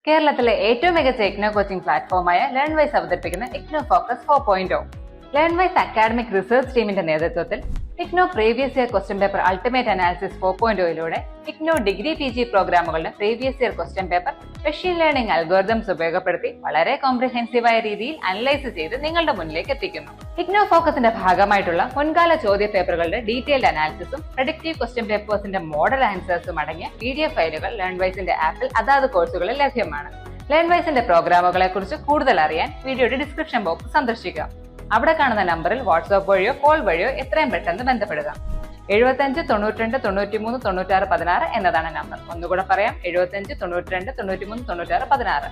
കേരളത്തിലെ ഏറ്റവും മികച്ച ഇഗ്നോ കോച്ചിംഗ് പ്ലാറ്റ്ഫോമായ ലേൺവൈസ് അവതരിപ്പിക്കുന്ന IGNOU focus 4.0. Learnwise academic research ടീമിന്റെ നേതൃത്വത്തിൽ IGNOU previous year question paper ultimate analysis 4.0യിലൂടെ ഇഗ്നോ ഡിഗ്രി PG പ്രോഗ്രാമുകളുടെ previous year question paper machine learning algorithms ഉപയോഗപ്പെടുത്തി വളരെ കോംപ്രിഹെൻസീവായ രീതിയിൽ അനലൈസ് ചെയ്ത് നിങ്ങളുടെ മുന്നിലേക്ക് എത്തിക്കുന്നു. ഇഗ്നോ ഫോക്കസിന്റെ ഭാഗമായിട്ടുള്ള മുൻകാല ചോദ്യ പേപ്പറുകളുടെ ഡീറ്റെയിൽഡ് അനാലിസിസും പ്രഡിക്റ്റീവ് ക്വസ്റ്റ്യൻ പേപ്പേഴ്സിന്റെ മോഡൽ ആൻസേഴ്സും അടങ്ങിയ PDF ഫയലുകൾ ലേൺവൈസിന്റെ ആപ്പിൽ അതാത് കോഴ്സുകളിൽ ലഭ്യമാണ്. ലേൺവൈസിന്റെ പ്രോഗ്രാമുകളെ കുറിച്ച് കൂടുതൽ അറിയാൻ വീഡിയോയുടെ ഡിസ്ക്രിപ്ഷൻ ബോക്സ് സന്ദർശിക്കുക. അവിടെ കാണുന്ന നമ്പറിൽ വാട്സ്ആപ്പ് വഴിയോ കോൾ വഴിയോ എത്രയും പെട്ടെന്ന് ബന്ധപ്പെടുക. 75 92 93 96 16 എന്നതാണ് നമ്പർ. ഒന്നുകൂടെ പറയാം, 75 92 93 96 16.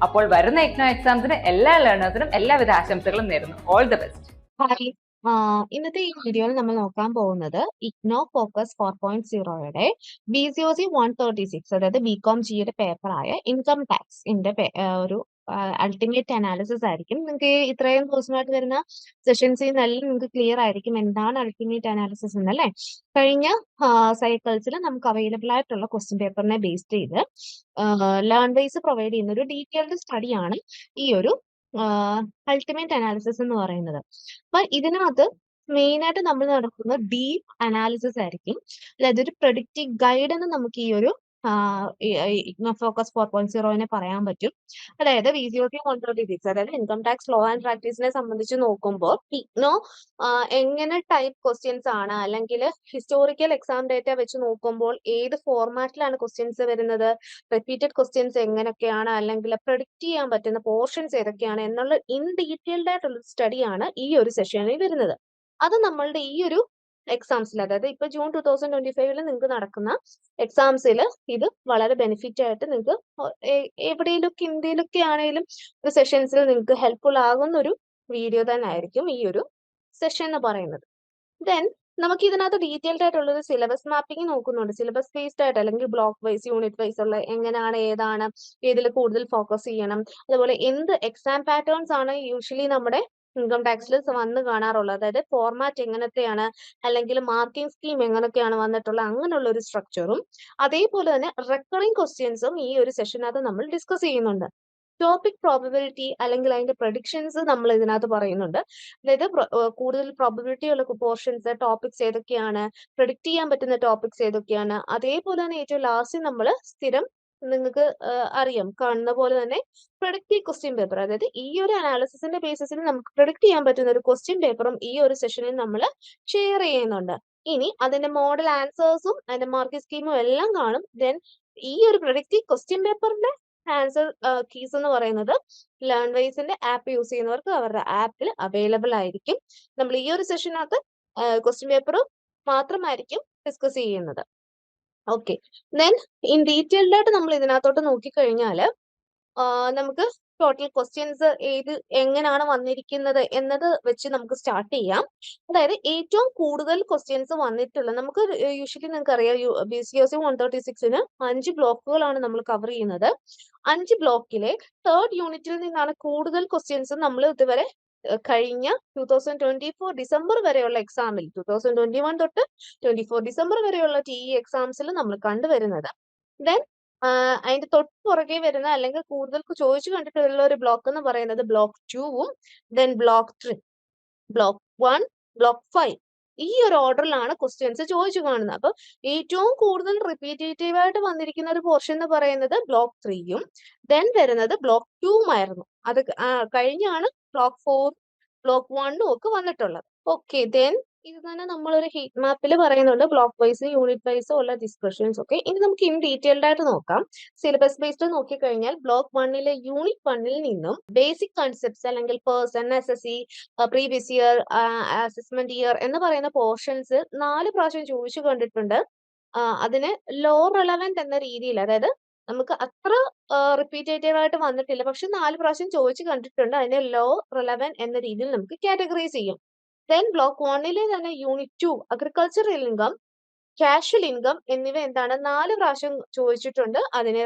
അപ്പോൾ വരുന്ന ഇഗ്നോ എക്സാംസിന് എല്ലാ ലേണേഴ്സിനും എല്ലാവിധ ആശംസകളും നേരുന്നു. All the best. ഹായ് ഇന്നത്തെ ഈ വീഡിയോയിൽ നമ്മൾ നോക്കാൻ പോകുന്നത് ഇഗ്നോ ഫോക്കസ് 4.0യുടെ BCOC 136 അതായത് BCom ജിയുടെ പേപ്പറായ ഇൻകം ടാക്സിന്റെ ഒരു അൾട്ടിമേറ്റ് അനാലിസിസ് ആയിരിക്കും. നിങ്ങൾക്ക് ഇത്രയും ദിവസമായിട്ട് വരുന്ന സെഷൻസിൽ നിന്നെല്ലാം നിങ്ങൾക്ക് ക്ലിയർ ആയിരിക്കും എന്താണ് അൾട്ടിമേറ്റ് അനാലിസിസ് എന്നല്ലേ. കഴിഞ്ഞ സൈക്കിൾസിൽ നമുക്ക് അവൈലബിൾ ആയിട്ടുള്ള ക്വസ്റ്റ്യൻ പേപ്പറിനെ ബേസ് ചെയ്ത് ലേൺവൈസ് പ്രൊവൈഡ് ചെയ്യുന്ന ഒരു ഡീറ്റെയിൽഡ് സ്റ്റഡിയാണ് ഈ ഒരു അൾട്ടിമേറ്റ് അനാലിസിസ് എന്ന് പറയുന്നത്. അപ്പൊ ഇതിനകത്ത് മെയിൻ ആയിട്ട് നമ്മൾ നടക്കുന്ന ഡീപ്പ് അനാലിസിസ് ആയിരിക്കും. അതായത് ഒരു പ്രൊഡിക്റ്റീവ് ഗൈഡ് എന്ന് നമുക്ക് ഈ ഒരു ഇഗ്നോ ഫോക്കസ് 4.0നെ പറയാൻ പറ്റും. അതായത് VCOC 136 അതായത് ഇൻകം ടാക്സ് ലോ ആൻഡ് പ്രാക്ടീസിനെ സംബന്ധിച്ച് നോക്കുമ്പോൾ ഇഗ്നോ എങ്ങനെ ടൈപ്പ് ക്വസ്റ്റ്യൻസ് ആണ്, അല്ലെങ്കിൽ ഹിസ്റ്റോറിക്കൽ എക്സാം ഡേറ്റ വെച്ച് നോക്കുമ്പോൾ ഏത് ഫോർമാറ്റിലാണ് ക്വസ്റ്റ്യൻസ് വരുന്നത്, റിപ്പീറ്റഡ് ക്വസ്റ്റ്യൻസ് എങ്ങനെയൊക്കെയാണ്, അല്ലെങ്കിൽ പ്രൊഡിക്റ്റ് ചെയ്യാൻ പറ്റുന്ന പോർഷൻസ് ഏതൊക്കെയാണ് എന്നുള്ള ഇൻ ഡീറ്റെയിൽഡ് ആയിട്ടുള്ള സ്റ്റഡിയാണ് ഈ ഒരു സെഷനിൽ വരുന്നത്. അത് നമ്മളുടെ ഈ ഒരു എക്സാംസിൽ, അതായത് ഇപ്പൊ ജൂൺ 2025 നിങ്ങൾക്ക് നടക്കുന്ന എക്സാംസിൽ ഇത് വളരെ ബെനിഫിറ്റ് ആയിട്ട് നിങ്ങൾക്ക് എവിടെയെങ്കിലുമൊക്കെ ഇന്ത്യയിലൊക്കെ ആണെങ്കിലും ഒരു സെഷൻസിൽ നിങ്ങൾക്ക് ഹെൽപ്ഫുൾ ആകുന്ന ഒരു വീഡിയോ തന്നെ ആയിരിക്കും ഈ ഒരു സെഷൻ എന്ന് പറയുന്നത്. ദെൻ നമുക്ക് ഇതിനകത്ത് ഡീറ്റെയിൽഡ് ആയിട്ടുള്ള ഒരു സിലബസ് മാപ്പിംഗ് നോക്കുന്നുണ്ട്. സിലബസ് ബേസ്ഡ് ആയിട്ട് അല്ലെങ്കിൽ ബ്ലോക്ക് വൈസ് യൂണിറ്റ് വൈസ് ഉള്ള എങ്ങനെയാണ്, ഏതാണ്, ഏതിൽ കൂടുതൽ ഫോക്കസ് ചെയ്യണം, അതുപോലെ എന്ത് എക്സാം പാറ്റേൺസ് ആണ് യൂഷ്വലി നമ്മുടെ ഇൻകം ടാക്സിൽ വന്ന് കാണാറുള്ളത്, അതായത് ഫോർമാറ്റ് എങ്ങനത്തെയാണ്, അല്ലെങ്കിൽ മാർക്കിംഗ് സ്കീം എങ്ങനെയൊക്കെയാണ് വന്നിട്ടുള്ളത്, അങ്ങനെയുള്ള ഒരു സ്ട്രക്ചറും അതേപോലെ തന്നെ റെക്കറിംഗ് ക്വസ്റ്റ്യൻസും ഈ ഒരു സെഷനകത്ത് നമ്മൾ ഡിസ്കസ് ചെയ്യുന്നുണ്ട്. ടോപ്പിക് പ്രോബബിലിറ്റി അല്ലെങ്കിൽ അതിന്റെ പ്രഡിക്ഷൻസ് നമ്മൾ ഇതിനകത്ത് പറയുന്നുണ്ട്. അതായത് കൂടുതൽ പ്രോബബിലിറ്റി ഉള്ള പോർഷൻസ് ടോപ്പിക്സ് ഏതൊക്കെയാണ്, പ്രഡിക്റ്റ് ചെയ്യാൻ പറ്റുന്ന ടോപ്പിക്സ് ഏതൊക്കെയാണ്, അതേപോലെ തന്നെ ഏറ്റവും ലാസ്റ്റ് നമ്മൾ സ്ഥിരം നിങ്ങൾക്ക് അറിയാം കാണുന്ന പോലെ തന്നെ പ്രൊഡക്റ്റീവ് ക്വസ്റ്റ്യൻ പേപ്പർ, അതായത് ഈ ഒരു അനാലിസിസിന്റെ ബേസിസിൽ നമുക്ക് പ്രൊഡിക്റ്റ് ചെയ്യാൻ പറ്റുന്ന ഒരു ക്വസ്റ്റ്യൻ പേപ്പറും ഈ ഒരു സെഷനിൽ നമ്മൾ ഷെയർ ചെയ്യുന്നുണ്ട്. ഇനി അതിന്റെ മോഡൽ ആൻസേഴ്സും അതിന്റെ മാർക്കിംഗ് സ്കീമും എല്ലാം കാണും. ദെൻ ഈ ഒരു പ്രൊഡക്റ്റീവ് ക്വസ്റ്റ്യൻ പേപ്പറിന്റെ ആൻസർ കീസ് എന്ന് പറയുന്നത് ലേൺവൈസിന്റെ ആപ്പ് യൂസ് ചെയ്യുന്നവർക്ക് അവരുടെ ആപ്പിൽ അവൈലബിൾ ആയിരിക്കും. നമ്മൾ ഈ ഒരു സെഷനകത്ത് ക്വസ്റ്റ്യൻ പേപ്പർ മാത്രമായിരിക്കും ഡിസ്കസ് ചെയ്യുന്നത്. ഓക്കെ, ദെൻ ഇൻ ഡീറ്റെയിൽഡ് ആയിട്ട് നമ്മൾ ഇതിനകത്തോട്ട് നോക്കിക്കഴിഞ്ഞാൽ നമുക്ക് ടോട്ടൽ ക്വസ്റ്റ്യൻസ് എങ്ങനെയാണ് വന്നിരിക്കുന്നത് എന്നത് വെച്ച് നമുക്ക് സ്റ്റാർട്ട് ചെയ്യാം. അതായത് ഏറ്റവും കൂടുതൽ ക്വസ്റ്റ്യൻസ് വന്നിട്ടുള്ള, നമുക്ക് യൂഷ്വലി നിങ്ങൾക്ക് അറിയാം BCOC 136ന് 5 ബ്ലോക്കുകളാണ് നമ്മൾ കവർ ചെയ്യുന്നത്. 5 ബ്ലോക്കിലെ 3rd യൂണിറ്റിൽ നിന്നാണ് കൂടുതൽ ക്വസ്റ്റ്യൻസ് നമ്മൾ ഇതുവരെ കഴിഞ്ഞ 2024 ഡിസംബർ വരെയുള്ള എക്സാമിൽ, 2021 തൊട്ട് 24 ഡിസംബർ വരെയുള്ള TE എക്സാംസിൽ നമ്മൾ കണ്ടുവരുന്നത്. ദെൻ അതിന്റെ തൊട്ട് പുറകെ വരുന്ന അല്ലെങ്കിൽ കൂടുതൽ ചോദിച്ചു കണ്ടിട്ടുള്ള ഒരു ബ്ലോക്ക് എന്ന് പറയുന്നത് ബ്ലോക്ക് 2ഉം ദെൻ ബ്ലോക്ക് 3, ബ്ലോക്ക് 1, ബ്ലോക്ക് 5 ഈ ഒരു ഓർഡറിലാണ് ക്വസ്റ്റ്യൻസ് ചോദിച്ചു കാണുന്നത്. അപ്പൊ ഏറ്റവും കൂടുതൽ റിപ്പീറ്റേറ്റീവ് ആയിട്ട് വന്നിരിക്കുന്ന ഒരു പോർഷൻ എന്ന് പറയുന്നത് ബ്ലോക്ക് 3യും ദെൻ വരുന്നത് ബ്ലോക്ക് 2ഉം ആയിരുന്നു. അത് കഴിഞ്ഞാണ് ബ്ലോക്ക് 4, ബ്ലോക്ക് 1ഉം ഒക്കെ വന്നിട്ടുള്ളത്. ഓക്കെ, ദെൻ ഇത് തന്നെ നമ്മളൊരു ഹീറ്റ് മാപ്പിൽ പറയുന്നുണ്ട് ബ്ലോക്ക് വൈസ് യൂണിറ്റ് വൈസ് ഉള്ള ഡിസ്കഷൻസ് ഒക്കെ. ഇനി നമുക്ക് ഇൻ ഡീറ്റെയിൽഡ് ആയിട്ട് നോക്കാം. സിലബസ് ബേസ്ഡ് നോക്കിക്കഴിഞ്ഞാൽ ബ്ലോക്ക് 1ലെ യൂണിറ്റ് 1ൽ നിന്നും ബേസിക് കൺസെപ്റ്റ്സ് അല്ലെങ്കിൽ person, SSC, previous year, assessment year എന്ന് പറയുന്ന പോർഷൻസ് 4 പ്രാവശ്യം ചോദിച്ചു കണ്ടിട്ടുണ്ട്. അതിന് ലോ റെലവന്റ് എന്ന രീതിയിൽ, അതായത് നമുക്ക് അത്ര റിപ്പീറ്റേറ്റീവ് ആയിട്ട് വന്നിട്ടില്ല, പക്ഷെ 4 പ്രാവശ്യം ചോദിച്ചു കണ്ടിട്ടുണ്ട്. അതിനെ ലോ റെലവന്റ് എന്ന രീതിയിൽ നമുക്ക് കാറ്റഗറൈസ് ചെയ്യും. ദെൻ ബ്ലോക്ക് 1ലെ തന്നെ unit 2 agricultural income, casual income എന്നിവ എന്താണ് 4 പ്രാവശ്യം ചോദിച്ചിട്ടുണ്ട്. അതിനെ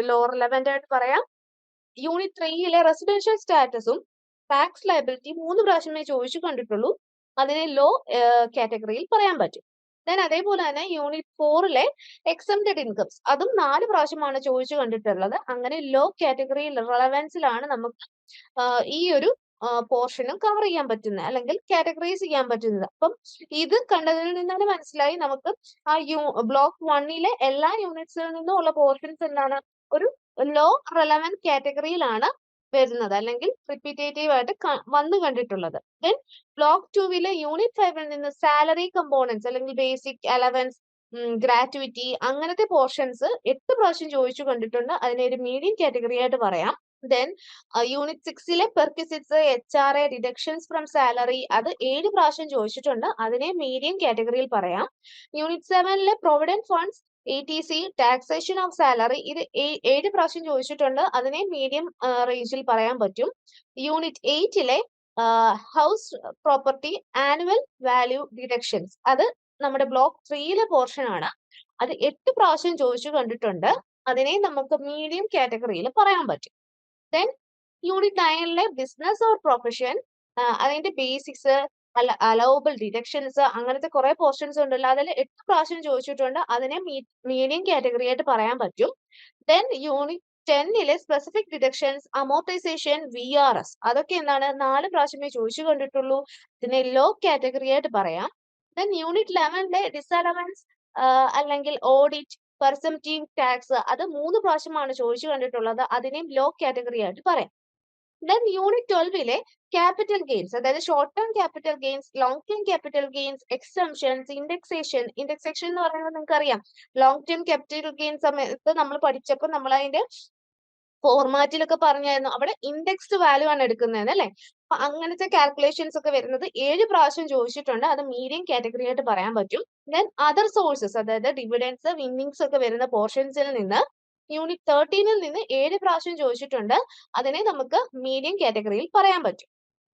ലോ റെലവന്റ് ആയിട്ട് പറയാം. യൂണിറ്റ് 3ലെ റെസിഡൻഷ്യൽ സ്റ്റാറ്റസും ടാക്സ് ലയബിലിറ്റി 3 പ്രാവശ്യമേ ചോദിച്ചു കണ്ടിട്ടുള്ളൂ. അതിനെ ലോ കാറ്റഗറിയിൽ പറയാൻ പറ്റും. ദെൻ അതേപോലെ തന്നെ യൂണിറ്റ് 4 എക്സംപ്റ്റഡ് ഇൻകംസ് അതും 4 പ്രാവശ്യമാണ് ചോദിച്ചു കണ്ടിട്ടുള്ളത്. അങ്ങനെ ലോ കാറ്റഗറി റിലവൻസിലാണ് നമുക്ക് ഈ ഒരു പോർഷനും കവർ ചെയ്യാൻ പറ്റുന്നത്, അല്ലെങ്കിൽ കാറ്റഗറൈസ് ചെയ്യാൻ പറ്റുന്നത്. അപ്പം ഇത് കണ്ടതിൽ നിന്നാണ് മനസ്സിലായി നമുക്ക് ആ ബ്ലോക്ക് 1 എല്ലാ യൂണിറ്റ്സിൽ നിന്നും ഉള്ള പോർഷൻസ് എന്താണ് ഒരു ലോ റെലവൻറ്റ് കാറ്റഗറിയിലാണ് വരുന്നത്, അല്ലെങ്കിൽ റിപ്പീറ്റേറ്റീവ് ആയിട്ട് വന്നു കണ്ടിട്ടുള്ളത്. ദെൻ ബ്ലോക്ക് 2 യൂണിറ്റ് 5 നിന്ന് സാലറി കമ്പോണൻസ് അല്ലെങ്കിൽ ബേസിക് അലവൻസ്, ഗ്രാറ്റുവിറ്റി അങ്ങനത്തെ പോർഷൻസ് 8 പ്രാവശ്യം ചോദിച്ചു കണ്ടിട്ടുണ്ട്. അതിനെ ഒരു മീഡിയം കാറ്റഗറി ആയിട്ട് പറയാം. Then unit 6 പെർക്വിസിറ്റ്സ്, HRA, deductions from salary അത് 7 പ്രാവശ്യം ചോദിച്ചിട്ടുണ്ട്. അതിനെ മീഡിയം കാറ്റഗറിയിൽ പറയാം. Unit 7 provident funds, ETC, taxation of salary ഇത് 7 പ്രാവശ്യം ചോദിച്ചിട്ടുണ്ട്. അതിനെ മീഡിയം റേഞ്ചിൽ പറയാൻ പറ്റും. Unit 8 house property, annual value deductions അത് നമ്മുടെ ബ്ലോക്ക് 3 പോർഷൻ ആണ്. അത് 8 പ്രാവശ്യം ചോദിച്ചു കണ്ടിട്ടുണ്ട്. അതിനെ നമുക്ക് മീഡിയം കാറ്റഗറിയിൽ പറയാൻ പറ്റും. Then unit 9 business or profession അതിന്റെ ബേസിക്സ്, അലൗബിൾ ഡിഡക്ഷൻസ് അങ്ങനത്തെ കുറെ പോർഷൻസ് ഉണ്ടല്ലോ, അതിൽ 8 പ്രാവശ്യം ചോദിച്ചിട്ടുണ്ട്. അതിനെ മീഡിയം കാറ്റഗറി ആയിട്ട് പറയാൻ പറ്റും. Then unit 10 specific deductions, amortisation, VRS അതൊക്കെ എന്താണ് 4 പ്രാവശ്യമേ ചോദിച്ചു കണ്ടിട്ടുള്ളൂ. ഇതിനെ ലോ കാറ്റഗറി ആയിട്ട് പറയാം. ദെൻ യൂണിറ്റ് 11 ഡിസലവൻസ് അല്ലെങ്കിൽ ഓഡിറ്റ്, പെർസെപ്റ്റീവ് ടാക്സ് അത് 3 പ്രാവശ്യമാണ് ചോദിച്ചു കണ്ടിട്ടുള്ളത്. അതിനെയും ലോ കാറ്റഗറി ആയിട്ട് പറയാം. ദെൻ യൂണിറ്റ് 12 ക്യാപിറ്റൽ ഗെയിൻസ്, അതായത് short term capital gains, long term capital gains, exemptions, indexation എന്ന് പറയുന്നത് നിങ്ങൾക്ക് അറിയാം. ലോങ് ടേം ക്യാപിറ്റൽ ഗെയിൻസ് സമയത്ത് നമ്മൾ പഠിച്ചപ്പോൾ നമ്മൾ അതിന്റെ ഫോർമാറ്റിലൊക്കെ പറഞ്ഞായിരുന്നു അവിടെ ഇൻഡെക്സ്ഡ് വാല്യൂ ആണ് എടുക്കുന്നത് അല്ലെ. അപ്പൊ അങ്ങനത്തെ കാൽക്കുലേഷൻസ് ഒക്കെ വരുന്നത് 7 പ്രാവശ്യം ചോദിച്ചിട്ടുണ്ട്. അത് മീഡിയം കാറ്റഗറി ആയിട്ട് പറയാൻ പറ്റും. ദെൻ അതർ സോഴ്സസ്, അതായത് ഡിവിഡൻസ്, വിന്നിങ്സ് ഒക്കെ വരുന്ന പോർഷൻസിൽ നിന്ന് യൂണിറ്റ് 13 നിന്ന് 7 പ്രാവശ്യം ചോദിച്ചിട്ടുണ്ട്. അതിനെ നമുക്ക് മീഡിയം കാറ്റഗറിയിൽ പറയാൻ പറ്റും.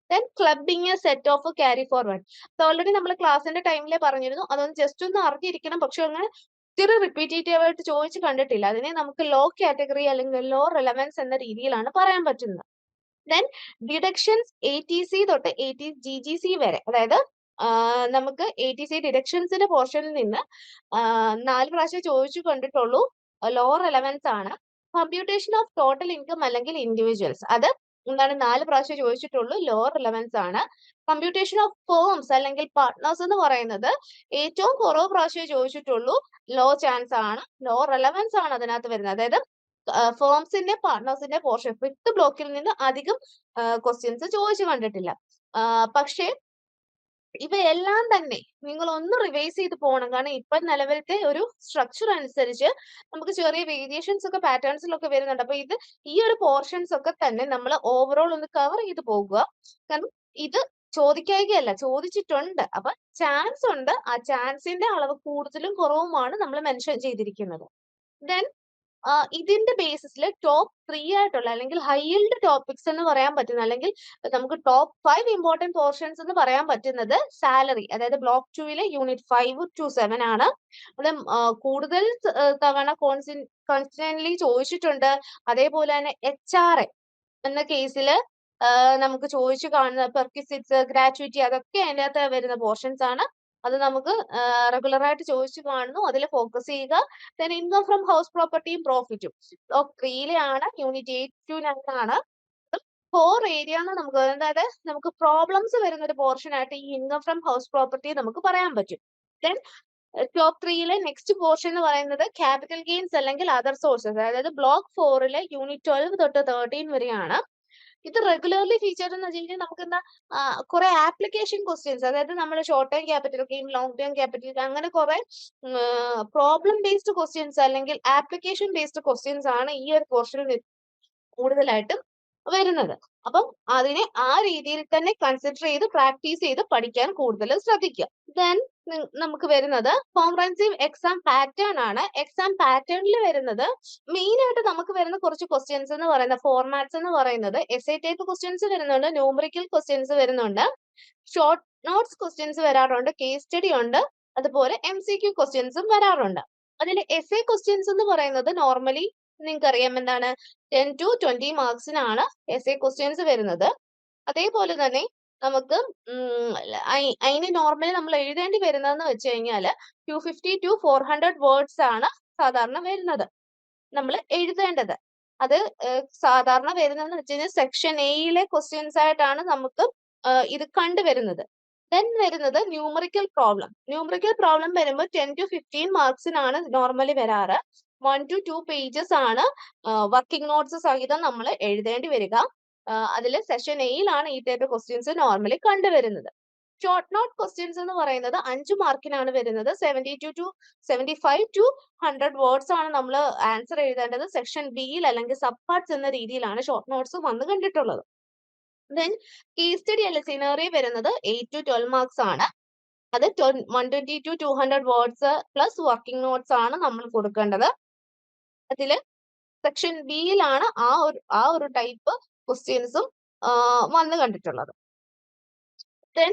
Then clubbing, set of, carry forward അത് ഓൾറെഡി നമ്മൾ ക്ലാസ്സിന്റെ ടൈമിലെ പറഞ്ഞിരുന്നു. അതൊന്ന് ജസ്റ്റ് ഒന്ന് അറിഞ്ഞിരിക്കണം. പക്ഷെ അങ്ങനെ ഒത്തിരി റിപ്പീറ്റേറ്റീവ് ആയിട്ട് ചോദിച്ചു കണ്ടിട്ടില്ല. അതിനെ നമുക്ക് ലോ കാറ്റഗറി അല്ലെങ്കിൽ ലോ റെലവൻസ് എന്ന രീതിയിലാണ് പറയാൻ പറ്റുന്നത്. ദെൻ ഡിഡക്ഷൻസ് ATC തൊട്ട് GGC വരെ, അതായത് നമുക്ക് ATC ഡിഡക്ഷൻസിന്റെ പോർഷനിൽ നിന്ന് 4 പ്രാവശ്യം ചോദിച്ചു കണ്ടിട്ടുള്ളൂ. ലോ റെലവൻസ് ആണ്. കമ്പ്യൂട്ടേഷൻ ഓഫ് ടോട്ടൽ ഇൻകം അല്ലെങ്കിൽ ഇൻഡിവിജ്വൽസ് അത് എന്താണ് 4 പ്രാവശ്യം ചോദിച്ചിട്ടുള്ളൂ. ലോ റിലവൻസ് ആണ്. കമ്പ്യൂട്ടേഷൻ ഓഫ് ഫേംസ് അല്ലെങ്കിൽ പാർട്ട്നേഴ്സ് എന്ന് പറയുന്നത് ഏറ്റവും കുറവ് പ്രാവശ്യം ചോദിച്ചിട്ടുള്ളൂ. ലോ ചാൻസ് ആണ്, ലോ റിലവൻസ് ആണ് അതിനകത്ത് വരുന്നത്. അതായത് ഫേംസിന്റെ പാർട്ട്നേഴ്സിന്റെ പോർഷൻ 5th ബ്ലോക്കിൽ നിന്ന് അധികം ക്വസ്റ്റ്യൻസ് ചോദിച്ചു കണ്ടിട്ടില്ല. പക്ഷേ ഇവയെല്ലാം തന്നെ നിങ്ങൾ ഒന്ന് റിവൈസ് ചെയ്ത് പോകണം. കാരണം ഇപ്പൊ നിലവിലത്തെ ഒരു സ്ട്രക്ചർ അനുസരിച്ച് നമുക്ക് ചെറിയ വേരിയേഷൻസ് ഒക്കെ പാറ്റേൺസിലൊക്കെ വരുന്നുണ്ട്. അപ്പൊ ഈ ഒരു പോർഷൻസ് ഒക്കെ തന്നെ നമ്മൾ ഓവറോൾ ഒന്ന് കവർ ചെയ്ത് പോകുക. കാരണം ഇത് ചോദിക്കായികയല്ല, ചോദിച്ചിട്ടുണ്ട്. അപ്പൊ ചാൻസ് ഉണ്ട്. ആ ചാൻസിന്റെ അളവ് കൂടുതലും കുറവുമാണ് നമ്മൾ മെൻഷൻ ചെയ്തിരിക്കുന്നത്. ദെൻ ഇതിന്റെ ബേസിസിൽ ടോപ്പ് 3 ആയിട്ടുള്ള അല്ലെങ്കിൽ ഹൈൽഡ് ടോപ്പിക്സ് എന്ന് പറയാൻ പറ്റുന്ന, അല്ലെങ്കിൽ നമുക്ക് ടോപ്പ് 5 ഇമ്പോർട്ടന്റ് പോർഷൻസ് എന്ന് പറയാൻ പറ്റുന്നത് സാലറി, അതായത് ബ്ലോക്ക് 2 യൂണിറ്റ് 5 to 7 ആണ്. അത് കൂടുതൽ തവണ കോൺസ്റ്റന്റ്ലി ചോദിച്ചിട്ടുണ്ട്. അതേപോലെ തന്നെ HRA എന്ന കേസിൽ നമുക്ക് ചോദിച്ചു കാണുന്ന പെർക്വിസിറ്റ്സ്, ഗ്രാറ്റുവിറ്റി അതൊക്കെ അതിൻ്റെ അകത്ത് വരുന്ന പോർഷൻസ് ആണ്. അത് നമുക്ക് റെഗുലർ ആയിട്ട് ചോദിച്ചു കാണുന്നു. അതിൽ ഫോക്കസ് ചെയ്യുക. ദെൻ ഇൻകം ഫ്രം ഹൗസ് പ്രോപ്പർട്ടിയും പ്രോഫിറ്റും ബ്ലോക്ക് 3 ആണ്. യൂണിറ്റ് 8 to 9 ആണ്. 4 ഏരിയ ആണ് നമുക്ക്, അതായത് നമുക്ക് പ്രോബ്ലംസ് വരുന്ന ഒരു പോർഷൻ ആയിട്ട് ഈ ഇൻകം ഫ്രം ഹൗസ് പ്രോപ്പർട്ടി നമുക്ക് പറയാൻ പറ്റും. ദെൻ ടോപ്പ് 3 നെക്സ്റ്റ് പോർഷൻ എന്ന് പറയുന്നത് ക്യാപിറ്റൽ ഗെയിൻസ് അല്ലെങ്കിൽ അതർ സോഴ്സസ്, അതായത് ബ്ലോക്ക് 4 യൂണിറ്റ് 12 തൊട്ട് 13 വരെയാണ്. ഇത് റെഗുലർലി ഫീച്ചർ എന്ന് വെച്ച് കഴിഞ്ഞാൽ നമുക്ക് എന്താ കുറെ ആപ്ലിക്കേഷൻ ക്വസ്റ്റ്യൻസ്, അതായത് നമ്മൾ short term capital gain, long term capital അങ്ങനെ കുറെ പ്രോബ്ലം ബേസ്ഡ് ക്വസ്റ്റ്യൻസ് അല്ലെങ്കിൽ ആപ്ലിക്കേഷൻ ബേസ്ഡ് ക്വസ്റ്റ്യൻസ് ആണ് ഈ ഒരു പോർഷനിൽ കൂടുതലായിട്ടും വരുന്നത്. അപ്പം അതിനെ ആ രീതിയിൽ തന്നെ കൺസിഡർ ചെയ്ത് പ്രാക്ടീസ് ചെയ്ത് പഠിക്കാൻ കൂടുതൽ ശ്രദ്ധിക്കുക. ദെൻ നമുക്ക് വരുന്നത് കോംപ്രഹെൻസീവ് എക്സാം പാറ്റേൺ ആണ്. എക്സാം പാറ്റേണിൽ വരുന്നത് മെയിൻ ആയിട്ട് നമുക്ക് വരുന്ന കുറച്ച് ക്വസ്റ്റ്യൻസ് എന്ന് പറയുന്നത് ഫോർമാറ്റ്സ് എന്ന് പറയുന്നത് essay ടൈപ്പ് ക്വസ്റ്റ്യൻസ് വരുന്നുണ്ട്, ന്യൂമറിക്കൽ ക്വസ്റ്റ്യൻസ് വരുന്നുണ്ട്, ഷോർട്ട് നോട്ട്സ് ക്വസ്റ്റ്യൻസ് വരാറുണ്ട്, കേസ് സ്റ്റഡി ഉണ്ട്, അതുപോലെ MCQ ക്വസ്റ്റ്യൻസും വരാറുണ്ട്. അതിൽ essay ക്വസ്റ്റ്യൻസ് എന്ന് പറയുന്നത് നോർമലി നിങ്ങൾക്ക് അറിയാം എന്താണ് 10 to 20 മാർക്സിനാണ് essay ക്വസ്റ്റ്യൻസ് വരുന്നത്. അതേപോലെ തന്നെ നമുക്ക് അതിന് നോർമലി നമ്മൾ എഴുതേണ്ടി വരുന്നതെന്ന് വെച്ച് കഴിഞ്ഞാൽ 250 to 400 വേർഡ്സ് ആണ് സാധാരണ വരുന്നത് നമ്മൾ എഴുതേണ്ടത്. അത് സാധാരണ വരുന്നതെന്ന് വെച്ച് കഴിഞ്ഞാൽ സെക്ഷൻ എയിലെ ക്വസ്റ്റ്യൻസ് ആയിട്ടാണ് നമുക്ക് ഇത് കണ്ടുവരുന്നത്. ദെൻ വരുന്നത് ന്യൂമറിക്കൽ പ്രോബ്ലം വരുമ്പോൾ 10 to 15 മാർക്സിനാണ് നോർമലി വരാറ്. 1 to 2 പേജസ് ആണ് വർക്കിംഗ് നോട്ട്സ് സഹിതം നമ്മൾ എഴുതേണ്ടി വരിക. അതിൽ സെഷൻ എയിലാണ് ഈ ടൈപ്പ് ക്വസ്റ്റ്യൻസ് നോർമലി കണ്ടുവരുന്നത്. ഷോർട്ട് നോട്ട് ക്വസ്റ്റ്യൻസ് എന്ന് പറയുന്നത് 5 മാർക്കിനാണ് വരുന്നത്. 75 to 100 വേർഡ്സ് ആണ് നമ്മൾ ആൻസർ എഴുതേണ്ടത്. സെക്ഷൻ ബിയിൽ അല്ലെങ്കിൽ സബ് പാർട്സ് എന്ന രീതിയിലാണ് ഷോർട്ട് നോട്ട്സ് വന്ന് കണ്ടിട്ടുള്ളത്. ദെൻ കേസ് സ്റ്റഡി അല്ല സിനറി വരുന്നത് 8 to 12 മാർക്സ് ആണ്. അത് 120 to 200 words plus working notes ആണ് നമ്മൾ കൊടുക്കേണ്ടത്. അതിൽ സെക്ഷൻ ബിയിലാണ് ആ ഒരു ടൈപ്പ് ക്വസ്റ്റ്യൻസും വന്ന് കണ്ടിട്ടുള്ളത്. ദെൻ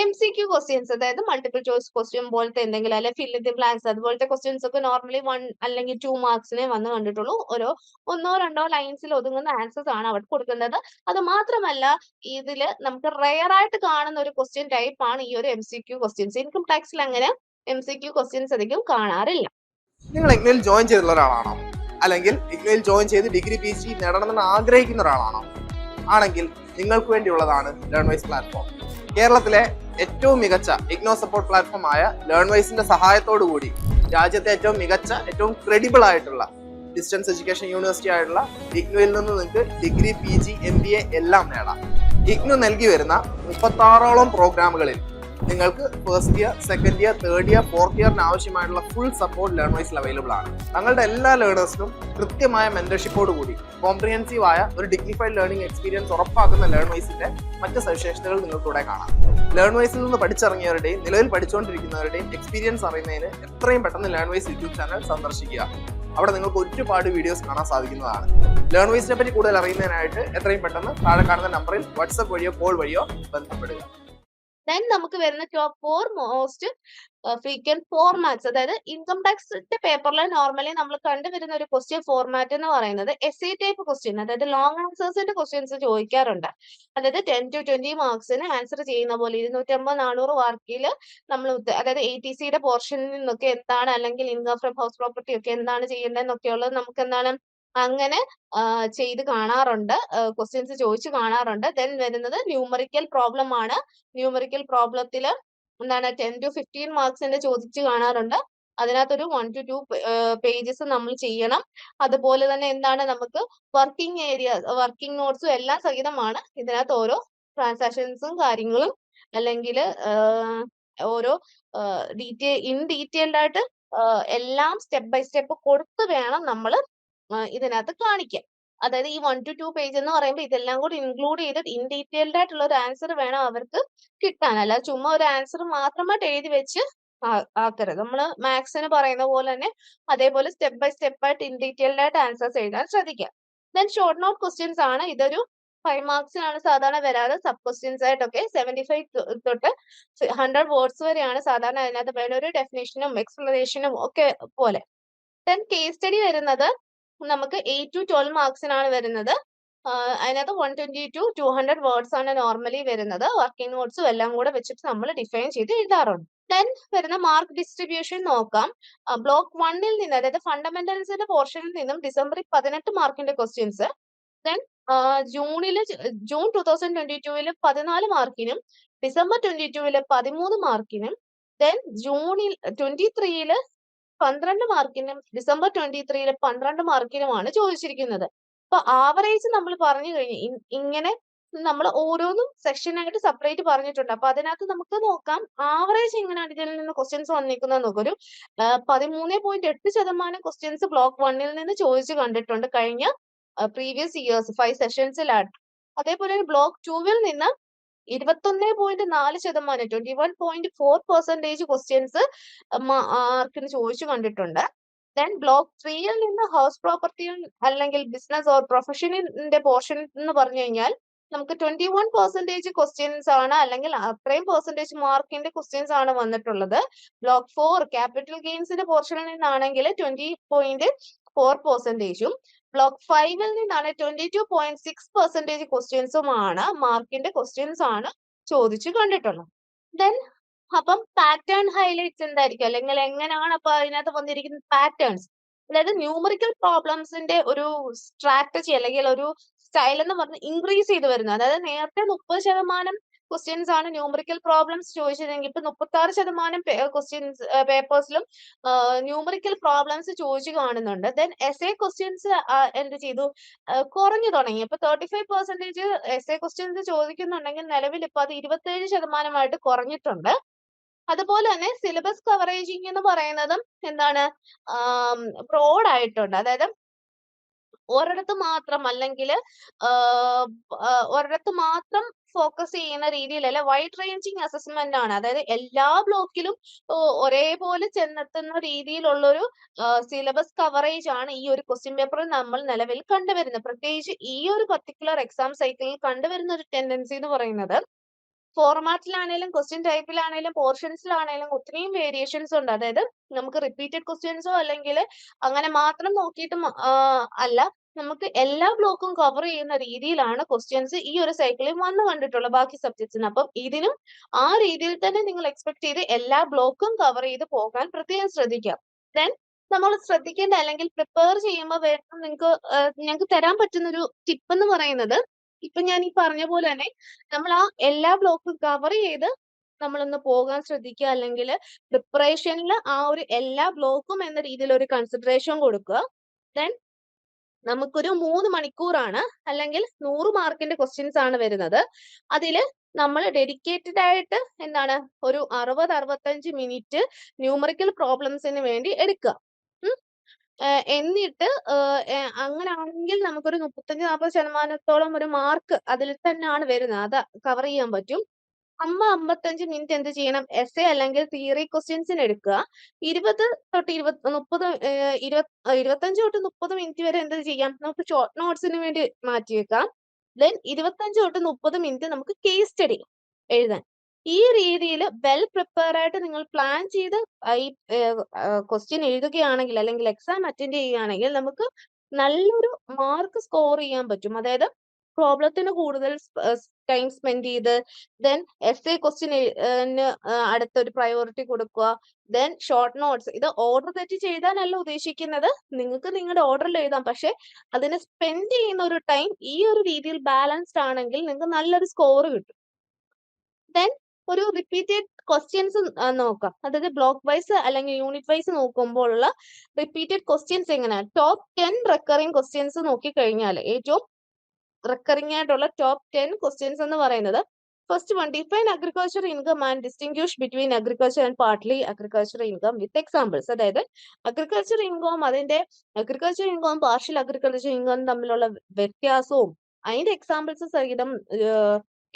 MCQ ക്വസ്റ്റ്യൻസ്, അതായത് മൾട്ടിപ്പിൾ ചോയ്സ് ക്വസ്റ്റ്യൻ പോലത്തെ എന്തെങ്കിലും അല്ലെ ഫിൽ ഇൻ ദി ബ്ലാങ്ക്സ് അതുപോലത്തെ ക്വസ്റ്റ്യൻസ് ഒക്കെ നോർമലി 1 അല്ലെങ്കിൽ 2 മാർക്സിനെ വന്ന് കണ്ടിട്ടുള്ളൂ. ഒന്നോ രണ്ടോ ലൈൻസിൽ ഒതുങ്ങുന്ന ആൻസേഴ്സ് ആണ് അവിടെ കൊടുക്കുന്നത്. അത് മാത്രമല്ല ഇതിൽ നമുക്ക് റെയർ ആയിട്ട് കാണുന്ന ഒരു ക്വസ്റ്റ്യൻ ടൈപ്പ് ആണ് ഈ ഒരു MCQ ക്വസ്റ്റ്യൻസ്. ഇൻകം ടാക്സിൽ അങ്ങനെ MCQ ക്വസ്റ്റ്യൻസ് അധികം കാണാറില്ല. നിങ്ങൾ ഇഗ്നോയിൽ ജോയിൻ ചെയ്തിട്ടുള്ള ഒരാളാണോ, അല്ലെങ്കിൽ ഇഗ്നോയിൽ ജോയിൻ ചെയ്ത് ഡിഗ്രി PhD നേടണമെന്ന് ആഗ്രഹിക്കുന്ന ഒരാളാണോ? ആണെങ്കിൽ നിങ്ങൾക്ക് വേണ്ടിയുള്ളതാണ് ലേൺവൈസ് പ്ലാറ്റ്ഫോം. കേരളത്തിലെ ഏറ്റവും മികച്ച ഇഗ്നോ സപ്പോർട്ട് പ്ലാറ്റ്ഫോം ആയ ലേൺവൈസിന്റെ സഹായത്തോടു കൂടി രാജ്യത്തെ ഏറ്റവും മികച്ച ഏറ്റവും ക്രെഡിബിൾ ആയിട്ടുള്ള ഡിസ്റ്റൻസ് എഡ്യൂക്കേഷൻ യൂണിവേഴ്സിറ്റി ആയിട്ടുള്ള ഇഗ്നോയിൽ നിന്ന് നിങ്ങൾക്ക് ഡിഗ്രി PG MBA എല്ലാം നേടാം. ഇഗ്നോ നൽകി വരുന്ന 36ഓളം പ്രോഗ്രാമുകളിൽ നിങ്ങൾക്ക് first year, second year, third year, fourth ഇയറിന് ആവശ്യമായിട്ടുള്ള ഫുൾ സപ്പോർട്ട് ലേൺവൈസിൽ അവൈലബിൾ ആണ്. തങ്ങളുടെ എല്ലാ ലേണേഴ്സിനും കൃത്യമായ മെന്റർഷിപ്പോട് കൂടി കോംപ്രിഹെൻസീവ് ആയ ഒരു ഡിഗ്നിഫൈഡ് ലേണിംഗ് എക്സ്പീരിയൻസ് ഉറപ്പാക്കുന്ന ലേൺവൈസിന്റെ മറ്റ് സവിശേഷതകൾ നിങ്ങൾക്ക് ഇവിടെ കാണാം. ലേൺവൈസിൽ നിന്ന് പഠിച്ചിറങ്ങിയവരുടെയും നിലവിൽ പഠിച്ചുകൊണ്ടിരിക്കുന്നവരുടെയും എക്സ്പീരിയൻസ് അറിയുന്നതിന് എത്രയും പെട്ടെന്ന് ലേൺവൈസ് യൂട്യൂബ് ചാനൽ സന്ദർശിക്കുക. അവിടെ നിങ്ങൾക്ക് ഒരുപാട് വീഡിയോസ് കാണാൻ സാധിക്കുന്നതാണ്. ലേൺവൈസിനെ പറ്റി കൂടുതൽ അറിയുന്നതിനായിട്ട് എത്രയും പെട്ടെന്ന് താഴെ കാണുന്ന നമ്പറിൽ വാട്സ്ആപ്പ് വഴിയോ കോൾ വഴിയോ ബന്ധപ്പെടുക. ദെൻ നമുക്ക് വരുന്ന ടോപ്പ് 4 മോസ്റ്റ് ഫ്രീക്വന്റ് ഫോർമാറ്റ്സ്, അതായത് ഇൻകം ടാക്സിന്റെ പേപ്പറിൽ നോർമലി നമ്മൾ കണ്ടുവരുന്ന ഒരു ക്വസ്റ്റ്യൻ ഫോർമാറ്റ് എന്ന് പറയുന്നത് SA ടൈപ്പ് ക്വസ്റ്റ്യൻ, അതായത് ലോങ് ആൻസേഴ്സിന്റെ ക്വസ്റ്റ്യൻസ് ചോദിക്കാറുണ്ട്. അതായത് 10 to 20 മാർക്സിന് ആൻസർ ചെയ്യുന്ന പോലെ 250-400 വാർക്കിൽ നമ്മൾ അതായത് ATCയുടെ പോർഷനിൽ നിന്നൊക്കെ എന്താണ്, അല്ലെങ്കിൽ ഇൻകം ഫ്രം ഹൗസ് പ്രോപ്പർട്ടി ഒക്കെ എന്താണ് ചെയ്യേണ്ടതെന്നൊക്കെയുള്ളത് നമുക്ക് എന്താണ് അങ്ങനെ ചെയ്ത് കാണാറുണ്ട്, ക്വസ്റ്റ്യൻസ് ചോദിച്ചു കാണാറുണ്ട്. ദെൻ വരുന്നത് ന്യൂമറിക്കൽ പ്രോബ്ലം ആണ്. ന്യൂമറിക്കൽ പ്രോബ്ലത്തിൽ എന്താണ് 10 to 15 മാർക്സിന്റെ ചോദിച്ചു കാണാറുണ്ട്. അതിനകത്തൊരു 1 to 2 പേജസ് നമ്മൾ ചെയ്യണം. അതുപോലെ തന്നെ എന്താണ് നമുക്ക് വർക്കിംഗ് നോട്ട്സും എല്ലാം സഹിതമാണ് ഇതിനകത്ത് ഓരോ ട്രാൻസാക്ഷൻസും കാര്യങ്ങളും അല്ലെങ്കിൽ ഓരോ ഡീറ്റെയിൽഡ് ആയിട്ട് എല്ലാം സ്റ്റെപ്പ് ബൈ സ്റ്റെപ്പ് കൊടുത്ത് വേണം നമ്മൾ ഇതിനകത്ത് കാണിക്കാൻ. അതായത് ഈ 1 to 2 പേജ് എന്ന് പറയുമ്പോൾ ഇതെല്ലാം കൂടി ഇൻക്ലൂഡ് ചെയ്തിട്ട് ഇൻ ഡീറ്റെയിൽഡ് ആയിട്ടുള്ള ഒരു ആൻസർ വേണം അവർക്ക് കിട്ടാൻ. അല്ലാതെ ചുമ്മാ ഒരു ആൻസർ മാത്രമായിട്ട് എഴുതി വെച്ച് ആക്കരുത്. നമ്മൾ മാത്സിന് പറയുന്ന പോലെ തന്നെ അതേപോലെ സ്റ്റെപ്പ് ബൈ സ്റ്റെപ്പ് ആയിട്ട് ഇൻ ഡീറ്റെയിൽഡ് ആയിട്ട് ആൻസേഴ്സ് എഴുതാൻ ശ്രദ്ധിക്കുക. ദെൻ ഷോർട്ട് നോട്ട് ക്വസ്റ്റ്യൻസ് ആണ്. ഇതൊരു 5 മാർക്സിനാണ് സാധാരണ വരാറ്. സബ് ക്വസ്റ്റ്യൻസ് ആയിട്ടൊക്കെ 75 തൊട്ട് 100 വേർഡ്സ് വരെയാണ് സാധാരണ അതിനകത്ത് വേണ്ട ഒരു ഡെഫിനേഷനും എക്സ്പ്ലനേഷനും ഒക്കെ പോലെ. ദെൻ കേസ് സ്റ്റഡി വരുന്നത് നമുക്ക് 8 to 12 മാർക്സിനാണ് വരുന്നത്. അതിനകത്ത് 120 to 200 വേർഡ്സ് ആണ് നോർമലി വരുന്നത്. വർക്കിംഗ് നോട്ട്സും എല്ലാം കൂടെ വെച്ചിട്ട് നമ്മൾ ഡിഫൈൻ ചെയ്ത് എഴുതാറുണ്ട്. ദെൻ വരുന്ന മാർക്ക് ഡിസ്ട്രിബ്യൂഷൻ നോക്കാം. ബ്ലോക്ക് 1-ൽ നിന്ന്, അതായത് ഫണ്ടമെന്റൽസിന്റെ പോർഷനിൽ നിന്നും ഡിസംബർ 18 മാർക്കിന്റെ ക്വസ്റ്റ്യൻസ്, ദെൻ ജൂൺ 2022 14 മാർക്കിനും ഡിസംബർ 22 13 മാർക്കിനും, ദെൻ ജൂണിൽ 23 12 മാർക്കിനും ഡിസംബർ 23 12 മാർക്കിനുമാണ് ചോദിച്ചിരിക്കുന്നത്. അപ്പൊ ആവറേജ് നമ്മൾ പറഞ്ഞു കഴിഞ്ഞു. ഇങ്ങനെ നമ്മൾ ഓരോന്നും സെക്ഷനായിട്ട് സെപ്പറേറ്റ് പറഞ്ഞിട്ടുണ്ട്. അപ്പൊ അതിനകത്ത് നമുക്ക് നോക്കാം ആവറേജ് എങ്ങനെയാണ് ഇതിൽ നിന്ന് ക്വസ്റ്റ്യൻസ് വന്നിരിക്കുന്നത് നോക്കാം. ഒരു 13.8% ക്വസ്റ്റ്യൻസ് ബ്ലോക്ക് 1-ൽ നിന്ന് ചോദിച്ചു കണ്ടിട്ടുണ്ട് കഴിഞ്ഞ പ്രീവിയസ് ഇയേഴ്സ് 5 സെഷൻസിലാണ്. അതേപോലെ ബ്ലോക്ക് 2-ൽ നിന്ന് 21.4% 21.4% ക്വസ്റ്റ്യൻസ് മാർക്കിന് ചോദിച്ചു കണ്ടിട്ടുണ്ട്. ദെൻ ബ്ലോക്ക് 3-ൽ നിന്ന് ഹൗസ് പ്രോപ്പർട്ടി അല്ലെങ്കിൽ ബിസിനസ് ഓർ പ്രൊഫഷനിന്റെ പോർഷൻ എന്ന് പറഞ്ഞു കഴിഞ്ഞാൽ നമുക്ക് 21% ക്വസ്റ്റ്യൻസ് ആണ്, അല്ലെങ്കിൽ അത്രയും പെർസെന്റേജ് മാർക്കിന്റെ ക്വസ്റ്റ്യൻസ് ആണ് വന്നിട്ടുള്ളത്. ബ്ലോക്ക് 4 ക്യാപിറ്റൽ ഗെയിൻസിന്റെ പോർഷനിൽ നിന്നാണെങ്കിൽ 20.4%, ബ്ലോക്ക് 5-ൽ നിന്നാണ് 22.6% ക്വസ്റ്റ്യൻസുമാണ് മാർക്കിന്റെ ക്വസ്റ്റ്യൻസ് ആണ് ചോദിച്ചു കണ്ടിട്ടുള്ളത്. ദെൻ അപ്പം പാറ്റേൺ ഹൈലൈറ്റ്സ് എന്തായിരിക്കും, അല്ലെങ്കിൽ എങ്ങനെയാണ് അപ്പൊ അതിനകത്ത് വന്നിരിക്കുന്ന പാറ്റേൺസ്, അതായത് ന്യൂമറിക്കൽ പ്രോബ്ലംസിന്റെ ഒരു സ്ട്രാറ്റജി അല്ലെങ്കിൽ ഒരു സ്റ്റൈൽ എന്ന് പറഞ്ഞ് ഇൻക്രീസ് ചെയ്ത് വരുന്നത്. അതായത് നേരത്തെ 30% ക്വസ്റ്റ്യൻസ് ആണ് ന്യൂമറിക്കൽ പ്രോബ്ലംസ് ചോദിച്ചതെങ്കിൽ ഇപ്പൊ 66% ക്വസ്റ്റ്യൻസ് പേപ്പേഴ്സിലും ന്യൂമറിക്കൽ പ്രോബ്ലംസ് ചോദിച്ചു കാണുന്നുണ്ട്. ദെൻ എസ്എ ക്വസ്റ്റ്യൻസ് എന്ത് ചെയ്തു, കുറഞ്ഞു തുടങ്ങി. ഇപ്പൊ 35% എസ്എ ക്വസ്റ്റ്യൻസ് ചോദിക്കുന്നുണ്ടെങ്കിൽ നിലവിൽ ഇപ്പൊ അത് 27% കുറഞ്ഞിട്ടുണ്ട്. അതുപോലെ തന്നെ സിലബസ് കവറേജിങ് എന്ന് പറയുന്നതും എന്താണ്, ബ്രോഡ് ആയിട്ടുണ്ട്. അതായത് ഒരിടത്ത് മാത്രം അല്ലെങ്കിൽ ഒരിടത്ത് മാത്രം ഫോക്കസ് ചെയ്യുന്ന രീതിയിലല്ല, വൈഡ് റേഞ്ചിങ് അസസ്മെന്റ് ആണ്. അതായത് എല്ലാ ബ്ലോക്കിലും ഒരേപോലെ ചെന്നെത്തുന്ന രീതിയിലുള്ളൊരു സിലബസ് കവറേജ് ആണ് ഈ ഒരു ക്വസ്റ്റ്യൻ പേപ്പറിൽ നമ്മൾ നിലവിൽ കണ്ടുവരുന്നത്. പ്രത്യേകിച്ച് ഈ ഒരു പർട്ടിക്കുലർ എക്സാം സൈക്കിളിൽ കണ്ടുവരുന്ന ഒരു ടെൻഡൻസി എന്ന് പറയുന്നത് ഫോർമാറ്റിലാണേലും ക്വസ്റ്റ്യൻ ടൈപ്പിലാണേലും പോർഷൻസിലാണേലും ഒത്തിരിയും വേരിയേഷൻസ് ഉണ്ട്. അതായത് നമുക്ക് റിപ്പീറ്റഡ് ക്വസ്റ്റ്യൻസോ അല്ലെങ്കിൽ അങ്ങനെ മാത്രം നോക്കിയിട്ടും അല്ല, നമുക്ക് എല്ലാ ബ്ലോക്കും കവർ ചെയ്യുന്ന രീതിയിലാണ് ക്വസ്റ്റ്യൻസ് ഈ ഒരു സൈക്കിളിൽ വന്നു കണ്ടിട്ടുള്ളത് ബാക്കി സബ്ജക്ട്സിന്. അപ്പം ഇതിനും ആ രീതിയിൽ തന്നെ നിങ്ങൾ എക്സ്പെക്ട് ചെയ്ത് എല്ലാ ബ്ലോക്കും കവർ ചെയ്ത് പോകാൻ പ്രത്യേകം ശ്രദ്ധിക്കാം. ദെൻ നമ്മൾ ശ്രദ്ധിക്കേണ്ട അല്ലെങ്കിൽ പ്രിപ്പയർ ചെയ്യുമ്പോൾ വേണം ഞങ്ങൾക്ക് തരാൻ പറ്റുന്ന ഒരു ടിപ്പ് എന്ന് പറയുന്നത്, ഇപ്പൊ ഞാൻ ഈ പറഞ്ഞ പോലെ തന്നെ നമ്മൾ ആ എല്ലാ ബ്ലോക്കും കവർ ചെയ്ത് നമ്മളൊന്ന് പോകാൻ ശ്രദ്ധിക്കുക. അല്ലെങ്കിൽ പ്രിപ്പറേഷനിൽ ആ ഒരു എല്ലാ ബ്ലോക്കും എന്ന രീതിയിൽ ഒരു കൺസിഡറേഷൻ കൊടുക്കുക. ദെൻ നമുക്കൊരു 3 മണിക്കൂറാണ് അല്ലെങ്കിൽ 100 മാർക്കിന്റെ ക്വസ്റ്റ്യൻസ് ആണ് വരുന്നത്. അതില് നമ്മൾ ഡെഡിക്കേറ്റഡ് ആയിട്ട് എന്താണ് ഒരു 60-65 മിനിറ്റ് ന്യൂമറിക്കൽ പ്രോബ്ലംസിന് വേണ്ടി എടുക്കുക. എന്നിട്ട് അങ്ങനാണെങ്കിൽ നമുക്കൊരു 35-40% ഒരു മാർക്ക് അതിൽ തന്നെയാണ് വരുന്നത്. അത് കവർ ചെയ്യാൻ പറ്റും. 55 മിനിറ്റ് എന്ത് ചെയ്യണം, എസ്എ അല്ലെങ്കിൽ തിയറി ക്വസ്റ്റ്യൻസിന് എടുക്കുക. 25 തൊട്ട് 30 മിനിറ്റ് വരെ എന്ത് ചെയ്യാം, നമുക്ക് ഷോർട്ട് നോട്ട്സിന് വേണ്ടി മാറ്റി വെക്കാം. ദെൻ 25 തൊട്ട് 30 മിനിറ്റ് നമുക്ക് കേസ് സ്റ്റഡി എഴുതാൻ. ഈ രീതിയിൽ വെൽ പ്രിപ്പയർ ആയിട്ട് നിങ്ങൾ പ്ലാൻ ചെയ്ത് ഈ ക്വസ്റ്റ്യൻ എഴുതുകയാണെങ്കിൽ അല്ലെങ്കിൽ എക്സാം അറ്റൻഡ് ചെയ്യുകയാണെങ്കിൽ നമുക്ക് നല്ലൊരു മാർക്ക് സ്കോർ ചെയ്യാൻ പറ്റും. അതായത് പ്രോബ്ലത്തിന് കൂടുതൽ ടൈം സ്പെൻഡ് ചെയ്ത് ദെൻ എസ്എ ക്വസ്റ്റ്യന് അടുത്തൊരു പ്രയോറിറ്റി കൊടുക്കുക. ദെൻ ഷോർട്ട് നോട്ട്സ്, ഇത് ഓർഡർ തെറ്റി ചെയ്താനല്ല ഉദ്ദേശിക്കുന്നത്, നിങ്ങൾക്ക് നിങ്ങളുടെ ഓർഡറിൽ എഴുതാം. പക്ഷെ അതിന് സ്പെൻഡ് ചെയ്യുന്ന ഒരു ടൈം ഈ ഒരു രീതിയിൽ ബാലൻസ്ഡ് ആണെങ്കിൽ നിങ്ങൾക്ക് നല്ലൊരു സ്കോർ കിട്ടും. ദെൻ ഒരു റിപ്പീറ്റഡ് ക്വസ്റ്റ്യൻസ് നോക്കാം. അതായത് ബ്ലോക്ക് വൈസ് അല്ലെങ്കിൽ യൂണിറ്റ് വൈസ് നോക്കുമ്പോൾ ഉള്ള റിപ്പീറ്റഡ് ക്വസ്റ്റ്യൻസ് എങ്ങനെയാണ്, ടോപ്പ് 10 റെക്കറിംഗ് ക്വസ്റ്റ്യൻസ് നോക്കിക്കഴിഞ്ഞാൽ ഏറ്റവും റെക്കറിംഗ് ആയിട്ടുള്ള ടോപ്പ് 10 ക്വസ്റ്റ്യൻസ് എന്ന് പറയുന്നത്, first one, define agriculture income and distinguish between agriculture and partly agriculture income with examples. അതായത് agriculture income partial agriculture income തമ്മിലുള്ള വ്യത്യാസവും അതിന്റെ എക്സാമ്പിൾസ് സഹിതം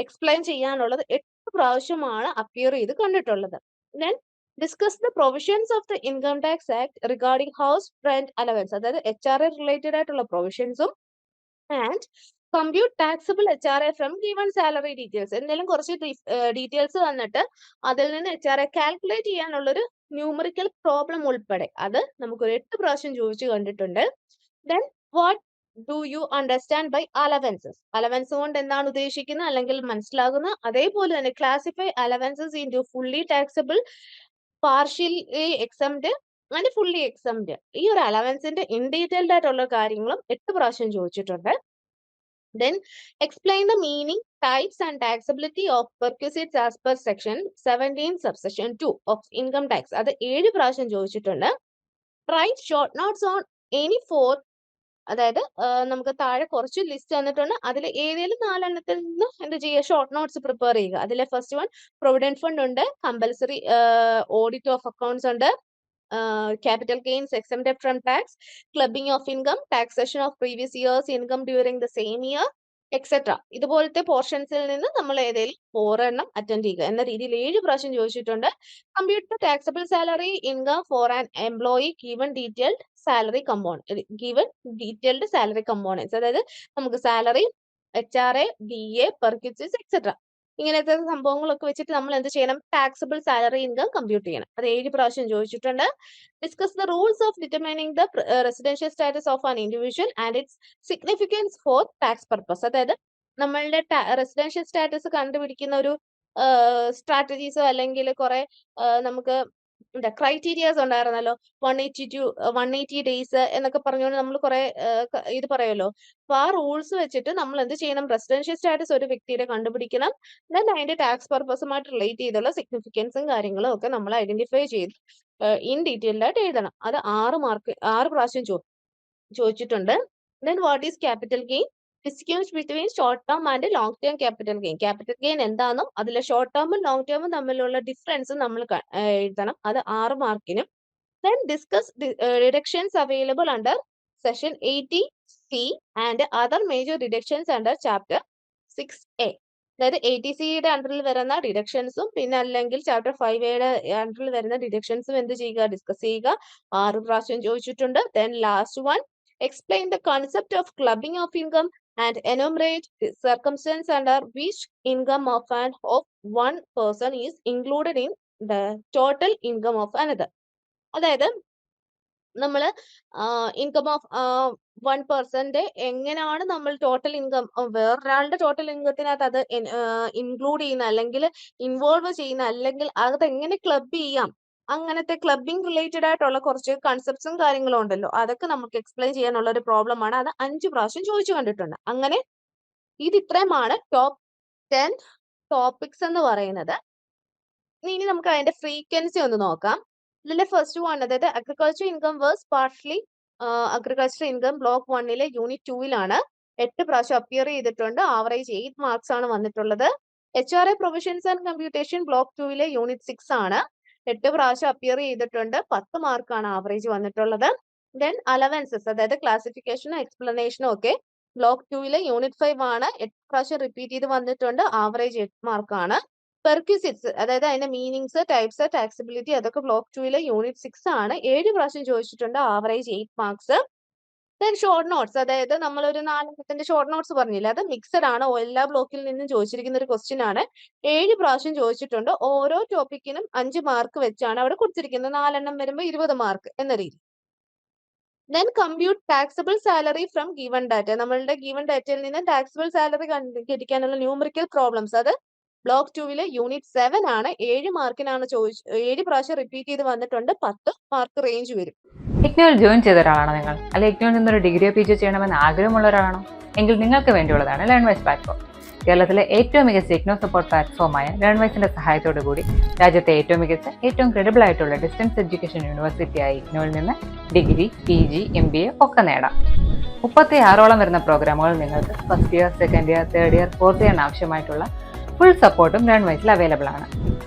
എക്സ്പ്ലെയിൻ ചെയ്യാനുള്ളത് 8 പ്രാവശ്യമാണ് അപ്പിയർ ചെയ്ത് കണ്ടിട്ടുള്ളത്. Then discuss the provisions of the income tax act regarding house rent allowance. അതായത് HRA റിലേറ്റഡ് ആയിട്ടുള്ള പ്രൊവിഷൻസും and compute taxable HRA from given salary details. എന്തെങ്കിലും കുറച്ച് ഡീറ്റെയിൽസ് തന്നിട്ട് അതിൽ നിന്ന് HRA കാൽക്കുലേറ്റ് ചെയ്യാനുള്ളൊരു ന്യൂമറിക്കൽ പ്രോബ്ലം ഉൾപ്പെടെ അത് നമുക്കൊരു 8 പ്രാവശ്യം ചോദിച്ചു കണ്ടിട്ടുണ്ട്. Then what do you understand by allowances. Allowance കൊണ്ട് എന്താണ് ഉദ്ദേശിക്കുന്നത് അല്ലെങ്കിൽ മനസ്സിലാകുന്ന, അതേപോലെ തന്നെ classify allowances into fully taxable, partially exempt and fully exempt. ഈ ഒരു അലവൻസിന്റെ ഇൻ ഡീറ്റെയിൽഡ് ആയിട്ടുള്ള കാര്യങ്ങളും 8 പ്രാവശ്യം ചോദിച്ചിട്ടുണ്ട്. Then explain the meaning, types and taxability of perquisites as per section 17 subsection 2 of income tax. അത് 7 പ്രാവശ്യം ചോദിച്ചിട്ടുണ്ട്. Write short notes on any 4, അതായത് നമുക്ക് താഴെ കുറച്ച് ലിസ്റ്റ് തന്നിട്ടുണ്ട്. അതിൽ ഏതെങ്കിലും 4 എണ്ണത്തിൽ നിന്ന് എന്ത് ചെയ്യുക, ഷോർട്ട് നോട്ട്സ് പ്രിപ്പയർ ചെയ്യുക. അതിലെ ഫസ്റ്റ് വൺ പ്രൊവിഡന്റ് ഫണ്ട് ഉണ്ട്, കമ്പൽസറി ഓഡിറ്റ് ഓഫ് അക്കൗണ്ട്സ് ഉണ്ട്, capital gains exempted from tax, clubbing of income, taxation of previous year's income during the same year, etc. ഇതുപോലത്തെ പോർഷൻസിൽ നിന്ന് നമ്മൾ ഏതെങ്കിലും 4 എണ്ണം അറ്റൻഡ് ചെയ്യുക എന്ന രീതിയിൽ 7 പ്രാവശ്യം ചോദിച്ചിട്ടുണ്ട്. Computer taxable salary income for an employee given detailed salary components. അതായത് നമുക്ക് സാലറി, HRA, DA, പെർക്വിസിറ്റ്സ് എക്സെട്ര ഇങ്ങനത്തെ സംഭവങ്ങളൊക്കെ വെച്ചിട്ട് നമ്മൾ എന്ത് ചെയ്യണം, ടാക്സബിൾ സാലറി ഇൻകം കമ്പ്യൂട്ട് ചെയ്യണം. അത് 7 പ്രാവശ്യം ചോദിച്ചിട്ടുണ്ട്. Discuss the rules of determining the residential status of an individual and it's significance four tax purpose. അതായത് നമ്മളുടെ റെസിഡൻഷ്യൽ സ്റ്റാറ്റസ് കണ്ടുപിടിക്കുന്ന ഒരു സ്ട്രാറ്റജീസോ അല്ലെങ്കിൽ കുറെ നമുക്ക് എന്താ ക്രൈറ്റീരിയാസ് ഉണ്ടായിരുന്നല്ലോ. 180 ഡേയ്സ് എന്നൊക്കെ പറഞ്ഞുകൊണ്ട് നമ്മൾ കുറെ ഇത് പറയുമല്ലോ. അപ്പൊ ആ റൂൾസ് വെച്ചിട്ട് നമ്മൾ എന്ത് ചെയ്യണം? റെസിഡൻഷ്യൽ സ്റ്റാറ്റസ് ഒരു വ്യക്തിയുടെ കണ്ടുപിടിക്കണം. ദെൻ അതിന്റെ ടാക്സ് പർപ്പസുമായിട്ട് റിലേറ്റ് ചെയ്തുള്ള സിഗ്നിഫിക്കൻസും കാര്യങ്ങളും ഒക്കെ നമ്മൾ ഐഡന്റിഫൈ ചെയ്ത് ഇൻ ഡീറ്റെയിൽഡ് ആയിട്ട് എഴുതണം. അത് 6 പ്രാവശ്യം ചോദിച്ചിട്ടുണ്ട്. Then what is capital gain? Distinguish between short term and long term capital gain. Capital gain എന്താണെന്നും അതിലെ ഷോർട്ട് ടേമും ലോങ് ടേമും തമ്മിലുള്ള ഡിഫറൻസ് നമ്മൾ എഴുതണം. അത് 6 മാർക്കിനും. Then discuss reductions available under section 80C and other major reductions under chapter 6A. അതായത് 80സിയുടെ അണ്ടറിൽ വരുന്ന ഡിഡക്ഷൻസും പിന്നെ അല്ലെങ്കിൽ ചാപ്റ്റർ 5എയുടെ അണ്ടറിൽ വരുന്ന ഡിഡക്ഷൻസും എന്ത് ചെയ്യുക? ഡിസ്കസ് ചെയ്യുക. 6 പ്രാവശ്യം ചോദിച്ചിട്ടുണ്ട്. Then last one, explain the concept of clubbing of income and enumerate the circumstance under which income of one person is included in the total income of another. അതായത് നമ്മള് ഇൻകം ഓഫ് 1% എങ്ങനെയാണ് നമ്മൾ total income വേറൊരാളുടെ total ഇൻകത്തിനകത്ത് അത് include ചെയ്യുന്ന അല്ലെങ്കിൽ involve ചെയ്യുന്ന അല്ലെങ്കിൽ അത് എങ്ങനെ ക്ലബ് ചെയ്യാം, അങ്ങനത്തെ ക്ലബിംഗ് റിലേറ്റഡ് ആയിട്ടുള്ള കുറച്ച് കൺസെപ്റ്റ്സും കാര്യങ്ങളും ഉണ്ടല്ലോ. അതൊക്കെ നമുക്ക് എക്സ്പ്ലെയിൻ ചെയ്യാനുള്ള ഒരു പ്രോബ്ലം ആണ്. അത് 5 പ്രാവശ്യം ചോദിച്ചു കണ്ടിട്ടുണ്ട്. അങ്ങനെ ഇത് ഇത്രയുമാണ് ടോപ്പ് 10 ടോപ്പിക്സ് എന്ന് പറയുന്നത്. ഇനി നമുക്ക് അതിന്റെ ഫ്രീക്വൻസി ഒന്ന് നോക്കാം. ഇതിന്റെ ഫസ്റ്റ് വൺ, അതായത് agriculture income versus partly agriculture income block 1 unit 2 8 പ്രാവശ്യം അപ്പിയർ ചെയ്തിട്ടുണ്ട്. ആവറേജ് 8 മാർക്സ് ആണ് വന്നിട്ടുള്ളത്. HRA provisions and computation block 2 unit 6 ആണ്. 8 പ്രാവശ്യം അപ്പിയർ ചെയ്തിട്ടുണ്ട്. 10 മാർക്കാണ് ആവറേജ് വന്നിട്ടുള്ളത്. ദെൻ അലവൻസസ്, അതായത് ക്ലാസിഫിക്കേഷനും എക്സ്പ്ലനേഷനും ഒക്കെ ബ്ലോക്ക് 2 യൂണിറ്റ് 5 ആണ്. 8 പ്രാവശ്യം റിപ്പീറ്റ് ചെയ്ത് വന്നിട്ടുണ്ട്. ആവറേജ് 8 മാർക്കാണ്. പെർക്യൂസിറ്റ്സ്, അതായത് അതിന്റെ മീനിങ്സ്, ടൈപ്സ്, ടാക്സിബിലിറ്റി, അതൊക്കെ ബ്ലോക്ക് 2 യൂണിറ്റ് 6 ആണ്. 7 പ്രാവശ്യം ചോദിച്ചിട്ടുണ്ട്. Average 8 marks. Then short notes, അതായത് നമ്മളൊരു 4 ഷോർട്ട് നോട്ട്സ് പറഞ്ഞില്ല, അത് മിക്സഡ് ആണ്. എല്ലാ ബ്ലോക്കിൽ നിന്നും ചോദിച്ചിരിക്കുന്ന ഒരു ക്വസ്റ്റ്യൻ ആണ്. 7 പ്രാവശ്യം ചോദിച്ചിട്ടുണ്ട്. ഓരോ ടോപ്പിക്കിനും 5 മാർക്ക് വെച്ചാണ് അവിടെ കൊടുത്തിരിക്കുന്നത്. 4 വരുമ്പോൾ 20 മാർക്ക് എന്ന രീതി. Then compute taxable salary from given data. നമ്മളുടെ ഗിവൺ ഡാറ്റയിൽ നിന്ന് ടാക്സബിൾ സാലറി കണ്ടുപിടിക്കാനുള്ള ന്യൂമറിക്കൽ പ്രോബ്ലംസ്, അത് ബ്ലോക്ക് 2 യൂണിറ്റ് 7 ആണ്. 7 മാർക്കിനാണ് 7 പ്രാവശ്യം റിപ്പീറ്റ് ചെയ്ത് വന്നിട്ടുണ്ട്. 10 മാർക്ക് റേഞ്ച് വരും. ഇഗ്നോയിൽ ജോയിൻ ചെയ്ത ഒരാളാണോ നിങ്ങൾ? അല്ലെങ്കിൽ ഇഗ്നോയിൽ നിന്നൊരു ഡിഗ്രിയോ PG ചെയ്യണമെന്ന് ആഗ്രഹമുള്ള ഒരാളാണോ? എങ്കിൽ നിങ്ങൾക്ക് വേണ്ടിയുള്ളതാണ് ലേൺവൈസ് പ്ലാറ്റ്ഫോം. കേരളത്തിലെ ഏറ്റവും മികച്ച ഇഗ്നോ സപ്പോർട്ട് പ്ലാറ്റ്ഫോമായ ലേൺവൈസിന്റെ സഹായത്തോടു കൂടി രാജ്യത്തെ ഏറ്റവും മികച്ച, ഏറ്റവും ക്രെഡിബിൾ ആയിട്ടുള്ള ഡിസ്റ്റൻസ് എഡ്യൂക്കേഷൻ യൂണിവേഴ്സിറ്റിയായ ഇഗ്നോയിൽ നിന്ന് ഡിഗ്രി, PG, MBA ഒക്കെ നേടാം. 36ഓളം വരുന്ന പ്രോഗ്രാമുകൾ നിങ്ങൾക്ക് first year, second year, third year, fourth ഇയറിന് ആവശ്യമായിട്ടുള്ള ഫുൾ സപ്പോർട്ടും ലേൺവൈസിൽ അവൈലബിൾ ആണ്.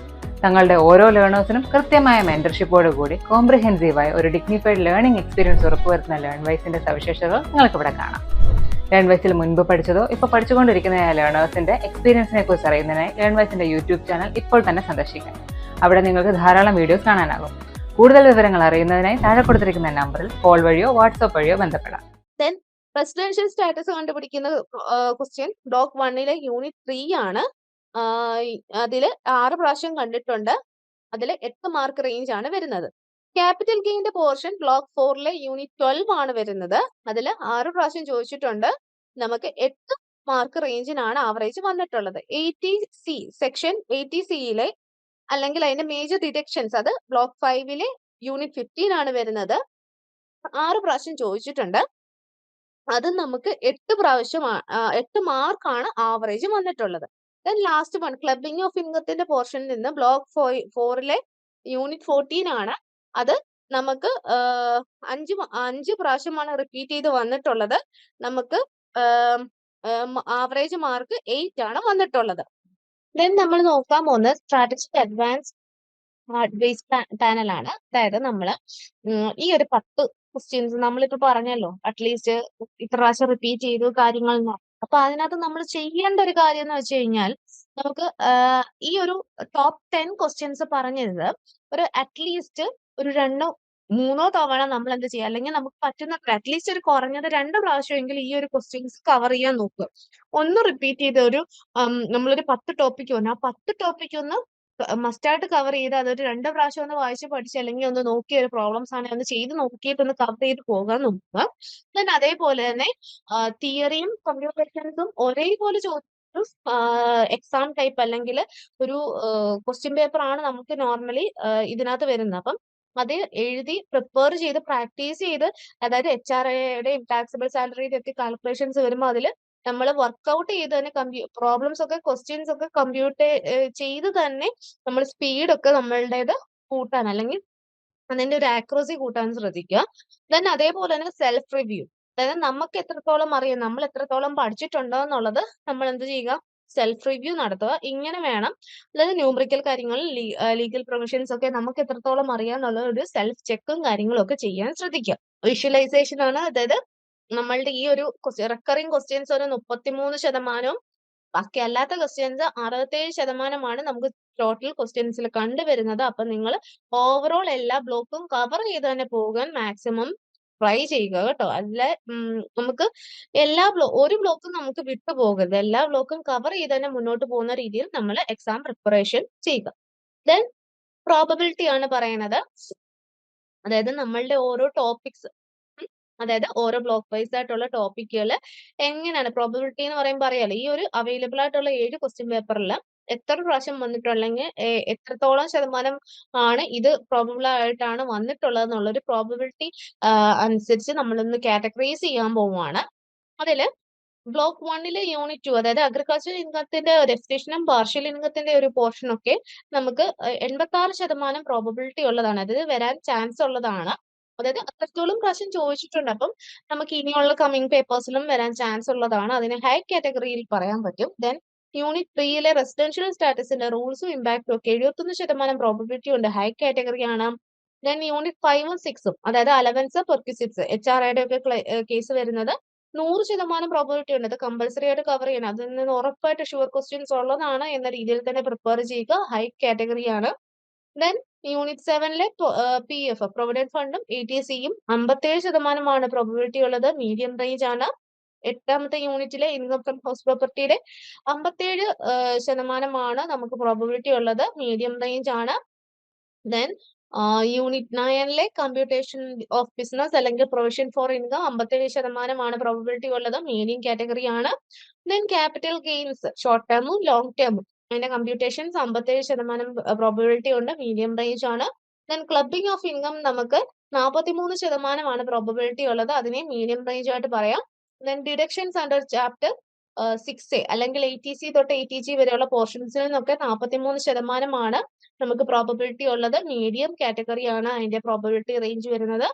തങ്ങളുടെ ഓരോ ലേണേഴ്സിനും കൃത്യമായ മെന്റർഷിപ്പോട് കൂടി കോംപ്രിഹെൻസീവായ ഒരു ഡിഗ്നിഫൈഡ് ലേണിംഗ് എക്സ്പീരിയൻസ് ഉറപ്പുവരുത്തുന്ന ലേൺവൈസിന്റെ സവിശേഷതകൾ നിങ്ങൾക്ക് ഇവിടെ കാണാം. ലേൺവൈസിൽ മുൻപ് പഠിച്ചതോ ഇപ്പോൾ പഠിച്ചുകൊണ്ടിരിക്കുന്ന ലേണേഴ്സിന്റെ എക്സ്പീരിയൻസിനെ കുറിച്ച് അറിയുന്നതിനായി ലേൺവൈസിന്റെ യൂട്യൂബ് ചാനൽ ഇപ്പോൾ തന്നെ സന്ദർശിക്കാം. അവിടെ നിങ്ങൾക്ക് ധാരാളം വീഡിയോസ് കാണാനാകും. കൂടുതൽ വിവരങ്ങൾ അറിയുന്നതിനായി താഴെ കൊടുത്തിരിക്കുന്ന നമ്പറിൽ കോൾ വഴിയോ വാട്സ്ആപ്പ് വഴിയോ ബന്ധപ്പെടാം. റെസിഡൻഷ്യൽ സ്റ്റാറ്റസ് കണ്ടുപിടിക്കുന്ന ക്വസ്റ്റ്യൻ ബ്ലോക്ക് 1 യൂണിറ്റ് 3 ആണ്. അതില് 6 പ്രാവശ്യം കണ്ടിട്ടുണ്ട്. അതിൽ 8 മാർക്ക് റേഞ്ച് ആണ് വരുന്നത്. ക്യാപിറ്റൽ ഗെയിന്റെ പോർഷൻ ബ്ലോക്ക് 4 യൂണിറ്റ് 12 ആണ് വരുന്നത്. അതിൽ 6 പ്രാവശ്യം ചോദിച്ചിട്ടുണ്ട്. നമുക്ക് 8 മാർക്ക് റേഞ്ചിനാണ് ആവറേജ് വന്നിട്ടുള്ളത്. 80C സെക്ഷൻ 80സിയിലെ അല്ലെങ്കിൽ അതിന്റെ മേജർ ഡിഡക്ഷൻസ്, അത് ബ്ലോക്ക് 5 യൂണിറ്റ് 15 ആണ് വരുന്നത്. 6 പ്രാവശ്യം ചോദിച്ചിട്ടുണ്ട്. അത് നമുക്ക് 8 മാർക്കാണ് ആവറേജ് വന്നിട്ടുള്ളത്. Then last one, clubbing of ഇൻകത്തിന്റെ പോർഷനിൽ നിന്ന് ബ്ലോക്ക് 4 യൂണിറ്റ് 14 ആണ്. അത് നമുക്ക് 5 പ്രാവശ്യമാണ് റിപ്പീറ്റ് ചെയ്ത് വന്നിട്ടുള്ളത്. നമുക്ക് ആവറേജ് മാർക്ക് 8 ആണ് വന്നിട്ടുള്ളത്. ദെൻ നമ്മൾ നോക്കാൻ പോകുന്നത് സ്ട്രാറ്റജിക് അഡ്വാൻസ് ബേസ് പാനൽ ആണ്. അതായത് നമ്മൾ ഈ ഒരു 10 ക്വസ്റ്റ്യൻസ് നമ്മളിപ്പോ പറഞ്ഞല്ലോ, അറ്റ്ലീസ്റ്റ് ഇത്ര പ്രാവശ്യം റിപ്പീറ്റ് ചെയ്തു കാര്യങ്ങൾ. അപ്പൊ അതിനകത്ത് നമ്മൾ ചെയ്യേണ്ട ഒരു കാര്യം എന്ന് വെച്ച് കഴിഞ്ഞാൽ, നമുക്ക് ഈ ഒരു ടോപ്പ് 10 ക്വസ്റ്റ്യൻസ് പറഞ്ഞത് ഒരു അറ്റ്ലീസ്റ്റ് ഒരു 2-3 തവണ നമ്മൾ എന്ത് ചെയ്യുക, അല്ലെങ്കിൽ നമുക്ക് പറ്റുന്ന അറ്റ്ലീസ്റ്റ് ഒരു കുറഞ്ഞത് 2 പ്രാവശ്യമെങ്കിലും ഈ ഒരു ക്വസ്റ്റ്യൻസ് കവർ ചെയ്യാൻ നോക്കുക. ഒന്ന് റിപ്പീറ്റ് ചെയ്ത് നമ്മളൊരു 10 ടോപ്പിക് വന്നു, ആ 10 ടോപ്പിക് ഒന്ന് മസ്റ്റായിട്ട് കവർ ചെയ്ത് അതൊരു 2 പ്രാവശ്യം ഒന്ന് വായിച്ച് പഠിച്ച് അല്ലെങ്കിൽ ഒന്ന് നോക്കിയ ഒരു പ്രോബ്ലംസ് ആണെങ്കിൽ ഒന്ന് ചെയ്ത് നോക്കിയിട്ട് ഒന്ന് കവർ ചെയ്ത് പോകാൻ നോക്കുക. ദെൻ അതേപോലെ തന്നെ തിയറിയും കമ്പ്യൂട്ടർ സയൻസും ഒരേപോലെ ഒരു എക്സാം ടൈപ്പ് അല്ലെങ്കിൽ ഒരു ക്വസ്റ്റ്യൻ പേപ്പർ ആണ് നമുക്ക് നോർമലി ഇതിനകത്ത് വരുന്നത്. അപ്പം അത് എഴുതി പ്രിപ്പയർ ചെയ്ത് പ്രാക്ടീസ് ചെയ്ത്, അതായത് HRAയുടെയും ടാക്സബിൾ സാലറിയുടെ ഒക്കെ കാൽക്കുലേഷൻസ് വരുമ്പോൾ അതിൽ നമ്മൾ വർക്ക്ഔട്ട് ചെയ്ത് തന്നെ പ്രോബ്ലംസ് ഒക്കെ ക്വസ്റ്റ്യൻസ് ഒക്കെ കമ്പ്യൂട്ട് ചെയ്ത് തന്നെ നമ്മൾ സ്പീഡൊക്കെ നമ്മളുടേത് കൂട്ടാൻ അല്ലെങ്കിൽ അതിന്റെ ഒരു ആക്യുറസി കൂട്ടാൻ ശ്രദ്ധിക്കുക. ദെൻ അതേപോലെ തന്നെ സെൽഫ് റിവ്യൂ, അതായത് നമുക്ക് എത്രത്തോളം അറിയാം, നമ്മൾ എത്രത്തോളം പഠിച്ചിട്ടുണ്ടോ എന്നുള്ളത് നമ്മൾ എന്ത് ചെയ്യുക, സെൽഫ് റിവ്യൂ നടത്തുക. ഇങ്ങനെ വേണം, അതായത് ന്യൂമറിക്കൽ കാര്യങ്ങൾ, ലീഗൽ പ്രൊവിഷൻസ് ഒക്കെ നമുക്ക് എത്രത്തോളം അറിയാന്നുള്ള ഒരു സെൽഫ് ചെക്കും കാര്യങ്ങളും ഒക്കെ ചെയ്യാൻ ശ്രദ്ധിക്കുക. വിഷ്വലൈസേഷൻ ആണ്, അതായത് നമ്മളുടെ ഈ ഒരു റെക്കറിംഗ് ക്വസ്റ്റ്യൻസ് ഒരു 33%, ബാക്കി അല്ലാത്ത ക്വസ്റ്റ്യൻസ് 67% നമുക്ക് ടോട്ടൽ ക്വസ്റ്റ്യൻസിൽ കണ്ടുവരുന്നത്. അപ്പൊ നിങ്ങൾ ഓവറോൾ എല്ലാ ബ്ലോക്കും കവർ ചെയ്ത് തന്നെ പോകാൻ മാക്സിമം ട്രൈ ചെയ്യുക കേട്ടോ. അല്ല നമുക്ക് ഒരു ബ്ലോക്കും നമുക്ക് വിട്ടുപോകരുത്, എല്ലാ ബ്ലോക്കും കവർ ചെയ്ത് തന്നെ മുന്നോട്ട് പോകുന്ന രീതിയിൽ നമ്മൾ എക്സാം പ്രിപ്പറേഷൻ ചെയ്യുക. ദെൻ പ്രോബബിലിറ്റി ആണ് പറയുന്നത്, അതായത് നമ്മളുടെ ഓരോ ടോപ്പിക്സ്, അതായത് ഓരോ ബ്ലോക്ക് വൈസ് ആയിട്ടുള്ള ടോപ്പിക്കുകൾ എങ്ങനെയാണ് പ്രോബബിലിറ്റി എന്ന് പറയുമ്പോൾ അറിയാലോ, ഈ ഒരു അവൈലബിൾ ആയിട്ടുള്ള 7 ക്വസ്റ്റ്യൻ പേപ്പറിൽ എത്ര പ്രാവശ്യം വന്നിട്ടുണ്ടെങ്കിൽ എത്രത്തോളം ശതമാനം ആണ് ഇത് പ്രോബബിൾ ആയിട്ടാണ് വന്നിട്ടുള്ളത് എന്നുള്ളൊരു പ്രോബബിലിറ്റി അനുസരിച്ച് നമ്മളൊന്ന് കാറ്റഗറൈസ് ചെയ്യാൻ പോവുകയാണ്. അതില് ബ്ലോക്ക് 1 യൂണിറ്റ് 2, അതായത് അഗ്രികൾച്ചർ ഇൻകത്തിന്റെ ഡെഫിനേഷനും പാർഷ്യൽ ഇൻകത്തിന്റെ ഒരു പോർഷൻ ഒക്കെ നമുക്ക് 86% പ്രോബബിലിറ്റി ഉള്ളതാണ്, അതായത് വരാൻ ചാൻസ് ഉള്ളതാണ്. അതായത് അത്രത്തോളം പ്രാവശ്യം ചോദിച്ചിട്ടുണ്ട്. അപ്പം നമുക്ക് ഇനിയുള്ള കമ്മിങ് പേപ്പേഴ്സിലും വരാൻ ചാൻസ് ഉള്ളതാണ്. അതിനെ ഹൈ കാറ്റഗറിയിൽ പറയാൻ പറ്റും. ദെൻ യൂണിറ്റ് 3 റെസിഡൻഷ്യൽ സ്റ്റാറ്റസിന്റെ റൂൾസും ഇമ്പാക്റ്റും ഒക്കെ 71% പ്രോബബിലിറ്റി ഉണ്ട്, ഹൈ കാറ്റഗറി ആണ്. ദെൻ യൂണിറ്റ് 5 ഉം 6 ഉം, അതായത് അലവൻസ് പെർക്വിസിറ്റ്സ് HRAയുടെ ഒക്കെ കേസ് വരുന്നത് 100% പ്രോബബിലിറ്റി ഉണ്ട്. അത് കമ്പൽസറി ആയിട്ട് കവർ ചെയ്യണം, അതിൽ നിന്ന് ഉറപ്പായിട്ട് ഷുവർ ക്വസ്റ്റ്യൻസ് ഉള്ളതാണ് എന്ന രീതിയിൽ തന്നെ പ്രിപ്പയർ ചെയ്യുക, ഹൈ കാറ്റഗറി ആണ്. ദെൻ യൂണിറ്റ് 7 PF പ്രൊവിഡന്റ് ഫണ്ടും ETCയും 57% പ്രോബബിലിറ്റി ഉള്ളത്, മീഡിയം റേഞ്ച് ആണ്. 8ാമത്തെ യൂണിറ്റിലെ ഇൻകം ഫ്രം ഹൗസ് പ്രോപ്പർട്ടിയുടെ 57% നമുക്ക് പ്രോബബിലിറ്റി ഉള്ളത്, മീഡിയം റേഞ്ച് ആണ്. Then unit 9 computation of business അല്ലെങ്കിൽ പ്രൊവിഷൻ ഫോർ ഇൻകം 57% പ്രോബബിലിറ്റി ഉള്ളത്, മീഡിയം കാറ്റഗറി ആണ്. ദെൻ ക്യാപിറ്റൽ ഗെയിൻസ് ഷോർട്ട് ടേമും ലോങ് ടേമും അതിന്റെ കമ്പ്യൂട്ടേഷൻസ് 57% പ്രോബബിലിറ്റി ഉണ്ട്, മീഡിയം റേഞ്ച് ആണ്. ദെൻ ക്ലബിംഗ് ഓഫ് ഇൻകം നമുക്ക് 43% പ്രോബബിലിറ്റി ഉള്ളത്, അതിനെ മീഡിയം റേഞ്ച് ആയിട്ട് പറയാം. Then deductions under chapter 6A അല്ലെങ്കിൽ ATC തൊട്ട് ATG വരെയുള്ള പോർഷൻസിൽ നിന്നൊക്കെ 43% നമുക്ക് പ്രോബബിലിറ്റി ഉള്ളത്, മീഡിയം കാറ്റഗറി ആണ് അതിന്റെ പ്രോബബിലിറ്റി റേഞ്ച് വരുന്നത്.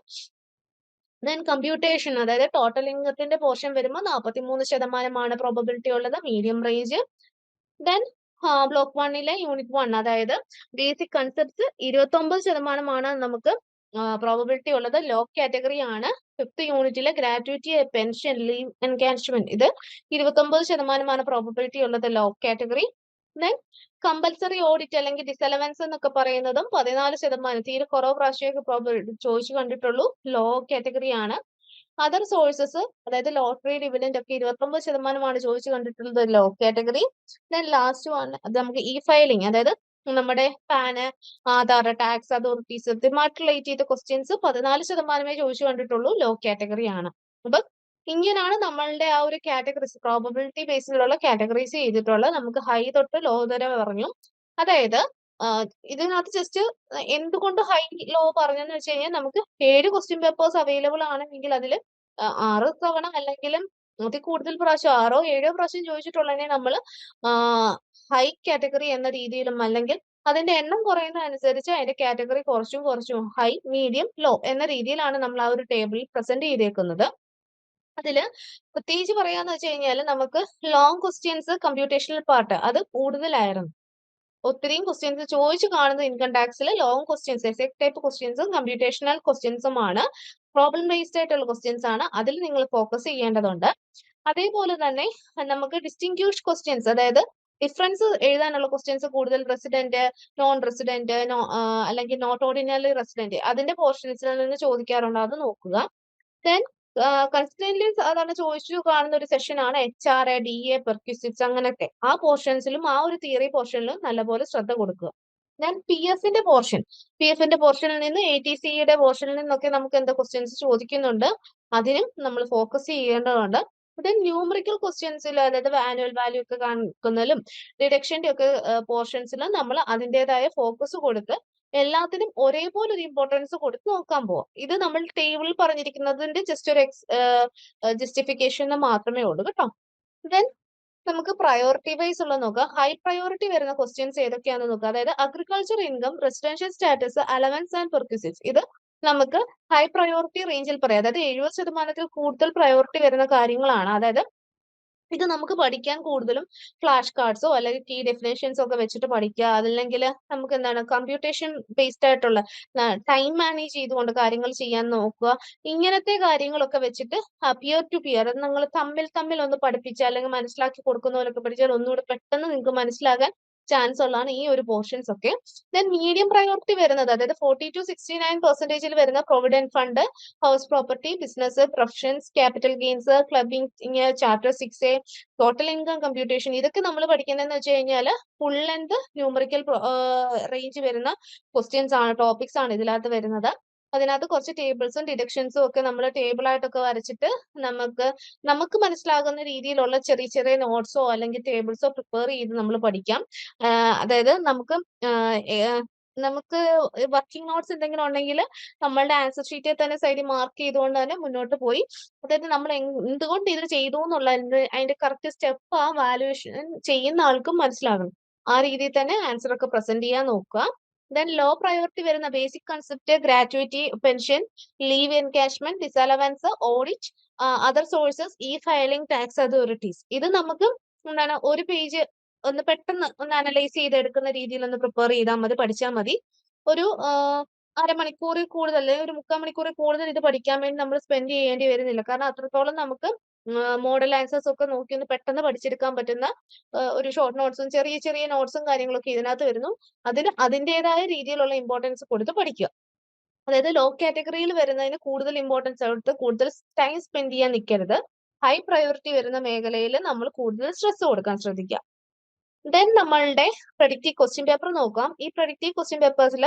ദെൻ കമ്പ്യൂട്ടേഷൻ, അതായത് ടോട്ടൽ ഇൻകത്തിന്റെ പോർഷൻ വരുമ്പോൾ 43% പ്രോബബിലിറ്റി ഉള്ളത്, medium range. Then block 1 unit 1, അതായത് ബേസിക് കൺസെപ്റ്റ്സ് 29% നമുക്ക് പ്രോബബിലിറ്റി ഉള്ളത്, ലോ കാറ്റഗറി ആണ്. 5th യൂണിറ്റിലെ ഗ്രാറ്റുവിറ്റി പെൻഷൻ ലീവ് എൻകാഷ്മെന്റ് ഇത് 29% പ്രോബബിലിറ്റി ഉള്ളത്, low category. Then compulsory audit അല്ലെങ്കിൽ ഡിസലവൻസ് എന്നൊക്കെ പറയുന്നതും 14%, തീരെ കുറവ് പ്രാവശ്യമൊക്കെ പ്രോബബിലിറ്റി ചോദിച്ചു കണ്ടിട്ടുള്ളൂ, ലോ കാറ്റഗറി ആണ്. അതർ സോഴ്സസ്, അതായത് ലോട്ടറി ഡിവിഡന്റ് ഒക്കെ 29% ചോദിച്ചു കണ്ടിട്ടുള്ളത്, low category. Then last one അത് നമുക്ക് ഫയലിംഗ്, അതായത് നമ്മുടെ പാന്, ആധാർ, ടാക്സ് അതോറിറ്റീസ് ഇതുമായിട്ട് റിലേറ്റ് ചെയ്ത ക്വസ്റ്റ്യൻസ് 14% ചോദിച്ചു കണ്ടിട്ടുള്ളൂ, ലോ കാറ്റഗറി ആണ്. അപ്പൊ ഇങ്ങനെയാണ് നമ്മളുടെ ആ ഒരു കാറ്റഗറീസ് പ്രോബബിലിറ്റി ബേസിലുള്ള കാറ്റഗറൈസ് ചെയ്തിട്ടുള്ളത്. നമുക്ക് ഹൈ തൊട്ട് ലോ വരെ പറഞ്ഞു. അതായത് ഇതിനകത്ത് ജസ്റ്റ് എന്തുകൊണ്ട് ഹൈ ലോ പറഞ്ഞെന്ന് വെച്ച് കഴിഞ്ഞാൽ നമുക്ക് 7 ക്വസ്റ്റ്യൻ പേപ്പേഴ്സ് അവൈലബിൾ ആണെങ്കിൽ അതിൽ 6 തവണ അല്ലെങ്കിലും അതിൽ കൂടുതൽ പ്രാവശ്യം 6ഓ 7ഓ പ്രാവശ്യം ചോദിച്ചിട്ടുള്ളതിനെ നമ്മൾ ഹൈ കാറ്റഗറി എന്ന രീതിയിലും, അല്ലെങ്കിൽ അതിന്റെ എണ്ണം കുറയുന്ന അനുസരിച്ച് അതിന്റെ കാറ്റഗറി കുറച്ചും ഹൈ, മീഡിയം, ലോ എന്ന രീതിയിലാണ് നമ്മൾ ആ ഒരു ടേബിളിൽ പ്രസന്റ് ചെയ്തേക്കുന്നത്. അതില് പ്രത്യേകിച്ച് പറയാന്ന് വെച്ച് കഴിഞ്ഞാൽ നമുക്ക് ലോങ് ക്വസ്റ്റ്യൻസ് കമ്പ്യൂട്ടേഷണൽ പാർട്ട് അത് കൂടുതലായിരുന്നു. ഒത്തിരിയും ക്വസ്റ്റ്യൻസ് ചോദിച്ചു കാണുന്ന ഇൻകം ടാക്സിൽ ലോങ് ക്വസ്റ്റ്യൻസ്, എസ്സേ ടൈപ്പ് ക്വസ്റ്റ്യൻസും കമ്പ്യൂട്ടേഷണൽ ക്വസ്റ്റ്യൻസും ആണ്, പ്രോബ്ലം ബേസ്ഡ് ആയിട്ടുള്ള ക്വസ്റ്റ്യൻസ് ആണ്, അതിൽ നിങ്ങൾ ഫോക്കസ് ചെയ്യേണ്ടതുണ്ട്. അതേപോലെ തന്നെ നമുക്ക് ഡിസ്റ്റിങ്ക്യൂഷ് ക്വസ്റ്റ്യൻസ്, അതായത് ഡിഫറൻസ് എഴുതാനുള്ള ക്വസ്റ്റ്യൻസ് കൂടുതൽ റെസിഡന്റ്, നോൺ റെസിഡന്റ്, അല്ലെങ്കിൽ നോട്ട് ഓർഡിനറി റെസിഡന്റ് അതിന്റെ പോർഷൻസിൽ നിന്ന് ചോദിക്കാറുണ്ട്, അത് നോക്കുക. ദെൻ കൺസിസ്റ്റന്റ്ലി സാധാരണ ചോദിച്ചു കാണുന്ന ഒരു സെഷൻ ആണ് HRA, DA, പെർക്വിസിറ്റ്സ് അങ്ങനെയൊക്കെ. ആ പോർഷൻസിലും ആ ഒരു തിയറി പോർഷനിലും നല്ലപോലെ ശ്രദ്ധ കൊടുക്കുക. ഞാൻ PFന്റെ പോർഷനിൽ നിന്ന് ATCയുടെ പോർഷനിൽ നിന്നൊക്കെ നമുക്ക് എന്താ ക്വസ്റ്റ്യൻസ് ചോദിക്കുന്നുണ്ട്, അതിനും നമ്മൾ ഫോക്കസ് ചെയ്യേണ്ടതുണ്ട്. ദെൻ ന്യൂമറിക്കൽ ക്വസ്റ്റ്യൻസിൽ അതായത് ആനുവൽ വാല്യൂ ഒക്കെ കാണിക്കുന്നതിലും ഡിഡക്ഷന്റെ ഒക്കെ പോർഷൻസിൽ നമ്മൾ അതിൻ്റെതായ ഫോക്കസ് കൊടുത്ത് എല്ലാത്തിനും ഒരേപോലെ ഒരു ഇമ്പോർട്ടൻസ് കൊടുത്ത് നോക്കാൻ പോവാം. ഇത് നമ്മൾ ടേബിളിൽ പറഞ്ഞിരിക്കുന്നതിന്റെ ജസ്റ്റ് ഒരു ജസ്റ്റിഫിക്കേഷൻ മാത്രമേ ഉള്ളൂ കേട്ടോ. ദെൻ നമുക്ക് പ്രയോറിറ്റി വൈസ് ഉള്ള നോക്കാം. ഹൈ പ്രയോറിറ്റി വരുന്ന ക്വസ്റ്റ്യൻസ് ഏതൊക്കെയാണെന്ന് നോക്കാം. അതായത് agriculture income, residential status, allowance and perquisites. ഇത് നമുക്ക് ഹൈ പ്രയോറിറ്റി റേഞ്ചിൽ പറയാം. അതായത് 70% കൂടുതൽ പ്രയോറിറ്റി വരുന്ന കാര്യങ്ങളാണ്. അതായത് ഇത് നമുക്ക് പഠിക്കാൻ കൂടുതലും ഫ്ലാഷ് കാർഡ്സോ അല്ലെങ്കിൽ കീ ഡെഫിനേഷൻസോ ഒക്കെ വെച്ചിട്ട് പഠിക്കുക. അതല്ലെങ്കിൽ നമുക്ക് എന്താണ് കമ്പ്യൂട്ടേഷൻ ബേസ്ഡ് ആയിട്ടുള്ള ടൈം മാനേജ് ചെയ്തുകൊണ്ട് കാര്യങ്ങൾ ചെയ്യാൻ നോക്കുക. ഇങ്ങനത്തെ കാര്യങ്ങളൊക്കെ വെച്ചിട്ട് പിയർ ടു പിയർ നിങ്ങൾ തമ്മിൽ ഒന്ന് പഠിപ്പിച്ചാൽ അല്ലെങ്കിൽ മനസ്സിലാക്കി കൊടുക്കുന്ന പോലൊക്കെ പഠിച്ചാൽ ഒന്നുകൂടെ പെട്ടെന്ന് നിങ്ങൾക്ക് മനസ്സിലാകാൻ ചാൻസ് ഉള്ളതാണ് ഈ ഒരു പോർഷൻസ് ഒക്കെ. ദെൻ മീഡിയം പ്രയോറിറ്റി വരുന്നത് അതായത് 40 to 69% വരുന്ന provident fund, house property, business, professions, capital gains, clubbing, chapter 6A, total income computation. ഇതൊക്കെ നമ്മൾ പഠിക്കുന്നതെന്ന് വെച്ച് കഴിഞ്ഞാൽ ഫുൾ ലെന്ത് ന്യൂമറിക്കൽ റേഞ്ച് വരുന്ന ക്വസ്റ്റ്യൻസ് ആണ്, ടോപ്പിക്സ് ആണ് ഇതിനകത്ത് വരുന്നത്. അതിനകത്ത് കുറച്ച് ടേബിൾസും ഡിഡക്ഷൻസും ഒക്കെ നമ്മൾ ടേബിൾ ആയിട്ടൊക്കെ വരച്ചിട്ട് നമുക്ക് മനസ്സിലാകുന്ന രീതിയിലുള്ള ചെറിയ ചെറിയ നോട്ട്സോ അല്ലെങ്കിൽ ടേബിൾസോ പ്രിപ്പയർ ചെയ്ത് നമ്മൾ പഠിക്കാം. അതായത് നമുക്ക് വർക്കിംഗ് നോട്ട്സ് എന്തെങ്കിലും ഉണ്ടെങ്കിൽ നമ്മളുടെ ആൻസർ ഷീറ്റിൽ തന്നെ സൈഡിൽ മാർക്ക് ചെയ്തുകൊണ്ട് തന്നെ മുന്നോട്ട് പോയി അതായത് നമ്മൾ എന്തുകൊണ്ട് ഇത് ചെയ്തു എന്നുള്ള അതിന്റെ കറക്റ്റ് സ്റ്റെപ്പ് ആ വാല്യുവേഷൻ ചെയ്യുന്ന ആൾക്കും മനസ്സിലാകണം. ആ രീതിയിൽ തന്നെ ആൻസർ ഒക്കെ പ്രസന്റ് ചെയ്യാൻ നോക്കുക. ദെൻ ലോ പ്രയോറിറ്റി വരുന്ന basic concept, gratuity, pension, leave encashment, disallowance, audit, other sources, e filing, tax authorities. ഇത് നമുക്ക് എന്താണ് ഒരു പേജ് ഒന്ന് പെട്ടെന്ന് ഒന്ന് അനലൈസ് ചെയ്തെടുക്കുന്ന രീതിയിൽ ഒന്ന് പ്രിപ്പയർ ചെയ്താൽ മതി, പഠിച്ചാൽ മതി. ഒരു അരമണിക്കൂറിൽ കൂടുതൽ അല്ലെങ്കിൽ ഒരു 3/4 മണിക്കൂറിൽ കൂടുതൽ ഇത് പഠിക്കാൻ വേണ്ടി നമ്മൾ സ്പെൻഡ് ചെയ്യേണ്ടി വരുന്നില്ല. കാരണം അത്രത്തോളം നമുക്ക് മോഡൽ ആൻസേഴ്സ് ഒക്കെ നോക്കി ഒന്ന് പെട്ടെന്ന് പഠിച്ചെടുക്കാൻ പറ്റുന്ന ഒരു ഷോർട്ട് നോട്ട്സും ചെറിയ ചെറിയ നോട്ട്സും കാര്യങ്ങളൊക്കെ ഇതിനകത്ത് വരുന്നു. അതിന് അതിൻ്റെതായ രീതിയിലുള്ള ഇമ്പോർട്ടൻസ് കൊടുത്ത് പഠിക്കുക. അതായത് ലോ കാറ്റഗറിയിൽ വരുന്നതിന് കൂടുതൽ ഇമ്പോർട്ടൻസ് കൊടുത്ത് കൂടുതൽ ടൈം സ്പെൻഡ് ചെയ്യാൻ നിൽക്കരുത്. ഹൈ പ്രയോറിറ്റി വരുന്ന മേഖലയിൽ നമ്മൾ കൂടുതൽ സ്ട്രെസ് കൊടുക്കാൻ ശ്രദ്ധിക്കുക. ദെൻ നമ്മളുടെ പ്രഡിക്റ്റീവ് ക്വസ്റ്റ്യൻ പേപ്പർ നോക്കാം. ഈ പ്രഡിക്റ്റീവ് ക്വസ്റ്റ്യൻ പേപ്പേഴ്സിൽ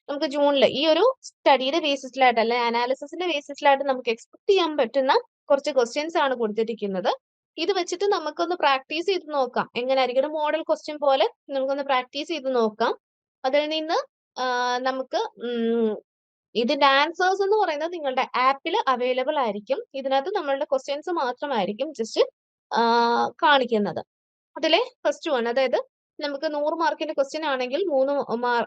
നമുക്ക് ജൂണിൽ ഈ ഒരു സ്റ്റഡിയുടെ ബേസിസിലായിട്ട് അല്ലെ അനാലിസിസിന്റെ ബേസിസിലായിട്ട് നമുക്ക് എക്സ്പെക്ട് ചെയ്യാൻ പറ്റുന്ന കുറച്ച് ക്വസ്റ്റ്യൻസ് ആണ് കൊടുത്തിരിക്കുന്നത്. ഇത് വെച്ചിട്ട് നമുക്കൊന്ന് പ്രാക്ടീസ് ചെയ്ത് നോക്കാം. എങ്ങനെയായിരിക്കും ഒരു മോഡൽ ക്വസ്റ്റ്യൻ പോലെ നമുക്കൊന്ന് പ്രാക്ടീസ് ചെയ്ത് നോക്കാം. അതിൽ നിന്ന് നമുക്ക് ഇതിന്റെ ആൻസേഴ്സ് എന്ന് പറയുന്നത് നിങ്ങളുടെ ആപ്പിൽ അവൈലബിൾ ആയിരിക്കും. ഇതിനകത്ത് നമ്മളുടെ ക്വസ്റ്റ്യൻസ് മാത്രമായിരിക്കും ജസ്റ്റ് കാണിക്കുന്നത്. അതിലെ ഫസ്റ്റ് വൺ അതായത് നമുക്ക് 100 മാർക്കിന്റെ ക്വസ്റ്റ്യൻ ആണെങ്കിൽ 3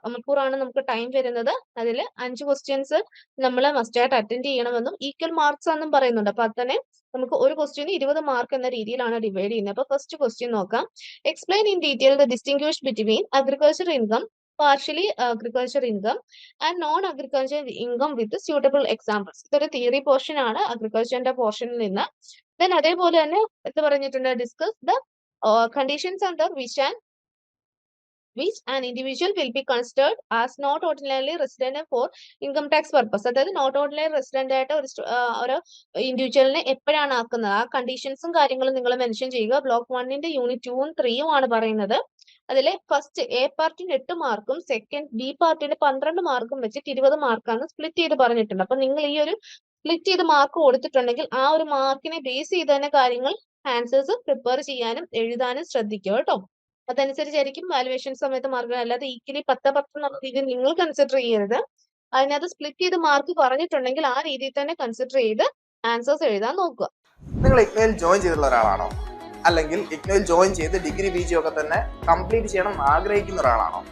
മണിക്കൂറാണ് നമുക്ക് ടൈം വരുന്നത്. അതിൽ 5 ക്വസ്റ്റ്യൻസ് നമ്മൾ മസ്റ്റായിട്ട് അറ്റൻഡ് ചെയ്യണമെന്നും ഈക്വൽ മാർക്സ് എന്നും പറയുന്നുണ്ട്. അപ്പൊ തന്നെ നമുക്ക് ഒരു ക്വസ്റ്റ്യന് 20 മാർക്ക് എന്ന രീതിയിലാണ് ഡിവൈഡ് ചെയ്യുന്നത്. അപ്പൊ ഫസ്റ്റ് ക്വസ്റ്റ്യൻ നോക്കാം. Explain in detail the distinguish between agriculture income, partially agriculture income and non agriculture income with suitable examples. ഇതൊരു തിയറി പോർഷൻ ആണ് അഗ്രികൾച്ചറിന്റെ പോർഷനിൽ നിന്ന്. ദെൻ അതേപോലെ തന്നെ എന്ത് പറഞ്ഞിട്ടുണ്ട്, discuss the conditions under which an individual will be considered as not ordinarily resident for income tax purpose. അതായത് not ordinary resident ആയിട്ട് ഒരു ഇൻഡിവിജ്വലിനെ എപ്പോഴാണ് ആക്കുന്നത് ആ കണ്ടീഷൻസും കാര്യങ്ങളും നിങ്ങൾ മെൻഷൻ ചെയ്യുക. ബ്ലോക്ക് 1ന്റെ യൂണിറ്റ് 2ഉം 3ഉം ആണ് പറയുന്നത്. അതിലെ ഫസ്റ്റ് എ പാർട്ടിന് 8 മാർക്കും സെക്കൻഡ് ബി പാർട്ടിന് 12 മാർക്കും വെച്ചിട്ട് 20 മാർക്കാണ് സ്പ്ലിറ്റ് ചെയ്ത് പറഞ്ഞിട്ടുണ്ട്. അപ്പൊ നിങ്ങൾ ഈ ഒരു സ്പ്ലിറ്റ് ചെയ്ത് മാർക്ക് കൊടുത്തിട്ടുണ്ടെങ്കിൽ ആ ഒരു മാർക്കിനെ ബേസ് ചെയ്ത് തന്നെ കാര്യങ്ങൾ ആൻസേഴ്സ് പ്രിപ്പയർ ചെയ്യാനും എഴുതാനും ശ്രദ്ധിക്കുക കേട്ടോ. അതനുസരിച്ചായിരിക്കും വാലുവേഷൻ സമയത്ത് മാർക്ക്. അല്ലാതെ ഈക്വലി 10-10 എന്നുള്ള രീതിയിൽ നിങ്ങൾ കൺസിഡർ ചെയ്യരുത്. അതിനകത്ത് സ്പ്ലിറ്റ് ചെയ്ത് മാർക്ക് പറഞ്ഞിട്ടുണ്ടെങ്കിൽ ആ രീതിയിൽ തന്നെ കൺസിഡർ ചെയ്ത് ആൻസേഴ്സ് എഴുതാൻ നോക്കുക. നിങ്ങൾ ഇഗ്നോയിൽ ജോയിൻ ചെയ്തിട്ടുള്ള ഒരാളാണോ? അല്ലെങ്കിൽ ഇഗ്നോയിൽ ജോയിൻ ചെയ്ത് ഡിഗ്രി PG ഒക്കെ തന്നെ കംപ്ലീറ്റ് ചെയ്യണം ആഗ്രഹിക്കുന്ന ഒരാളാണോ?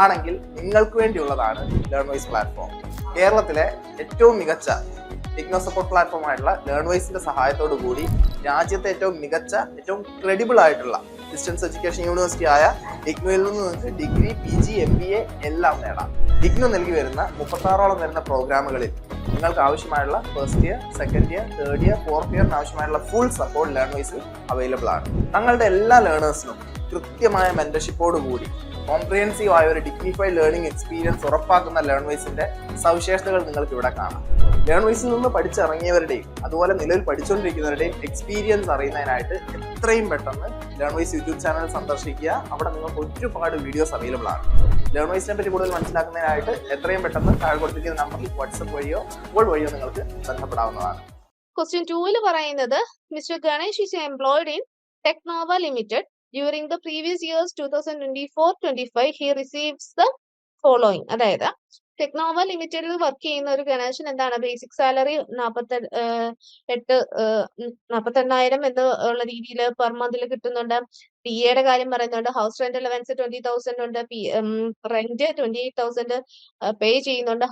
ആണെങ്കിൽ നിങ്ങൾക്ക് വേണ്ടിയുള്ളതാണ് ലേൺവൈസ് പ്ലാറ്റ്ഫോം. കേരളത്തിലെ ഏറ്റവും മികച്ച ഇഗ്നോ സപ്പോർട്ട് പ്ലാറ്റ്ഫോം ആയിട്ടുള്ള ലേൺവൈസിന്റെ സഹായത്തോടു കൂടി രാജ്യത്തെ ഏറ്റവും മികച്ച ഏറ്റവും ക്രെഡിബിൾ ആയിട്ടുള്ള ഡിസ്റ്റൻസ് എഡ്യൂക്കേഷൻ യൂണിവേഴ്സിറ്റി ആയ ഇഗ്നോയിൽ നിന്ന് നിങ്ങൾക്ക് ഡിഗ്രി PG MBA എല്ലാം നേടാം. ഇഗ്നോ നൽകി വരുന്ന 36ഓളം വരുന്ന പ്രോഗ്രാമുകളിൽ നിങ്ങൾക്ക് ആവശ്യമായുള്ള first year, second year, third year, fourth ഇയറിന് ആവശ്യമായുള്ള ഫുൾ സപ്പോർട്ട് ലേൺവൈസിൽ അവൈലബിൾ ആണ്. ഞങ്ങളുടെ എല്ലാ ലേണേഴ്സിനും കൃത്യമായ മെന്റർഷിപ്പോട് കൂടി കോംപ്രിഹെൻസീവ് ആയ ഒരു ഡിഗ്നിഫൈഡ് ലേണിംഗ് എക്സ്പീരിയൻസ് ഉറപ്പാക്കുന്ന ലേൺവൈസിന്റെ സവിശേഷതകൾ നിങ്ങൾക്ക് ഇവിടെ കാണാം. ലേൺവൈസിൽ നിന്ന് പഠിച്ചിറങ്ങിയവരുടെയും അതുപോലെ നിലവിൽ പഠിച്ചുകൊണ്ടിരിക്കുന്നവരുടെയും എക്സ്പീരിയൻസ് അറിയുന്നതിനായിട്ട് എത്രയും പെട്ടെന്ന് ലേൺവൈസ് യൂട്യൂബ് ചാനൽ സന്ദർശിക്കുക. അവിടെ നിങ്ങൾക്ക് ഒരുപാട് വീഡിയോസ് അവൈലബിൾ ആണ്. ലേൺവൈസിനെ പറ്റി കൂടുതൽ മനസ്സിലാക്കുന്നതിനായിട്ട് എത്രയും പെട്ടെന്ന് താഴെ കൊടുത്തിരിക്കുന്ന നമ്പറിൽ വാട്സപ്പ് വഴിയോ കോൾ വഴിയോ നിങ്ങൾക്ക് ബന്ധപ്പെടാവുന്നതാണ്. ക്വസ്റ്റ്യൻ 2-ൽ പറയുന്നത് mister Ganesh is employed in Technova Limited. During the previous years 2024-25 he receives the following. അതായത് ടെക്നോവ ലിമിറ്റഡിൽ വർക്ക് ചെയ്യുന്ന ഒരു ഗണേശൻ എന്താണ് ബേസിക് സാലറി 48,000 എന്ന് ഉള്ള രീതിയിൽ പെർ മന്തിൽ കിട്ടുന്നുണ്ട്. യുടെ കാര്യം പറയുന്നുണ്ട്. ഹൗസ് റെന്റ് അലവൻസ് 20,000 ഉണ്ട്. റെന്റ് 28,000 പേ ചെയ്യുന്നുണ്ട്.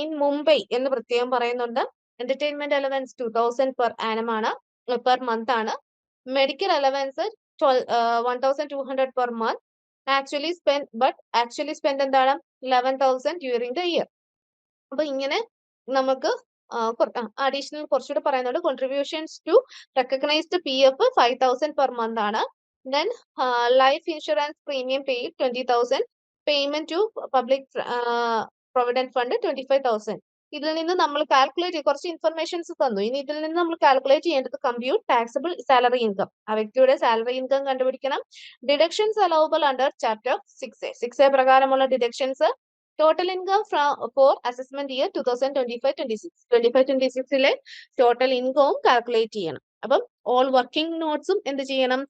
ഇൻ മുംബൈ എന്ന് പ്രത്യേകം പറയുന്നുണ്ട്. എന്റർടൈൻമെന്റ് അലവൻസ് 2,000 പെർ ആനം ആണ്, പെർ മന്ത് ആണ്. Medical allowance 1,200 per month. Actually spend എന്താണ് 11,000 ഡ്യൂറിംഗ് ദ ഇയർ. അപ്പൊ ഇങ്ങനെ നമുക്ക് അഡീഷണൽ കുറച്ചുകൂടെ പറയുന്നുണ്ട്. Contributions to recognised PF 5,000 per month ആണ്. Then life insurance premium paid 20,000. Payment to public provident fund 25,000. ഇതിൽ നിന്ന് നമ്മൾ കാൽക്കുലേറ്റ് കുറച്ച് ഇൻഫർമേഷൻസ് തന്നു. ഇനി ഇതിൽ നിന്ന് നമ്മൾ കാൽക്കുലേറ്റ് ചെയ്യേണ്ടത് കമ്പ്യൂട്ട് ടാക്സബിൾ സാലറി ഇൻകം. ആ വ്യക്തിയുടെ സാലറി ഇൻകം കണ്ടുപിടിക്കണം. Deductions allowable under chapter 6A പ്രകാരമുള്ള ഡിഡക്ഷൻസ്. Total income for assessment year 2025-26 total ഇൻകവും കാൽക്കുലേറ്റ് ചെയ്യണം. അപ്പം ഓൾ വർക്കിംഗ് നോട്ട്സും എന്ത് ചെയ്യണം,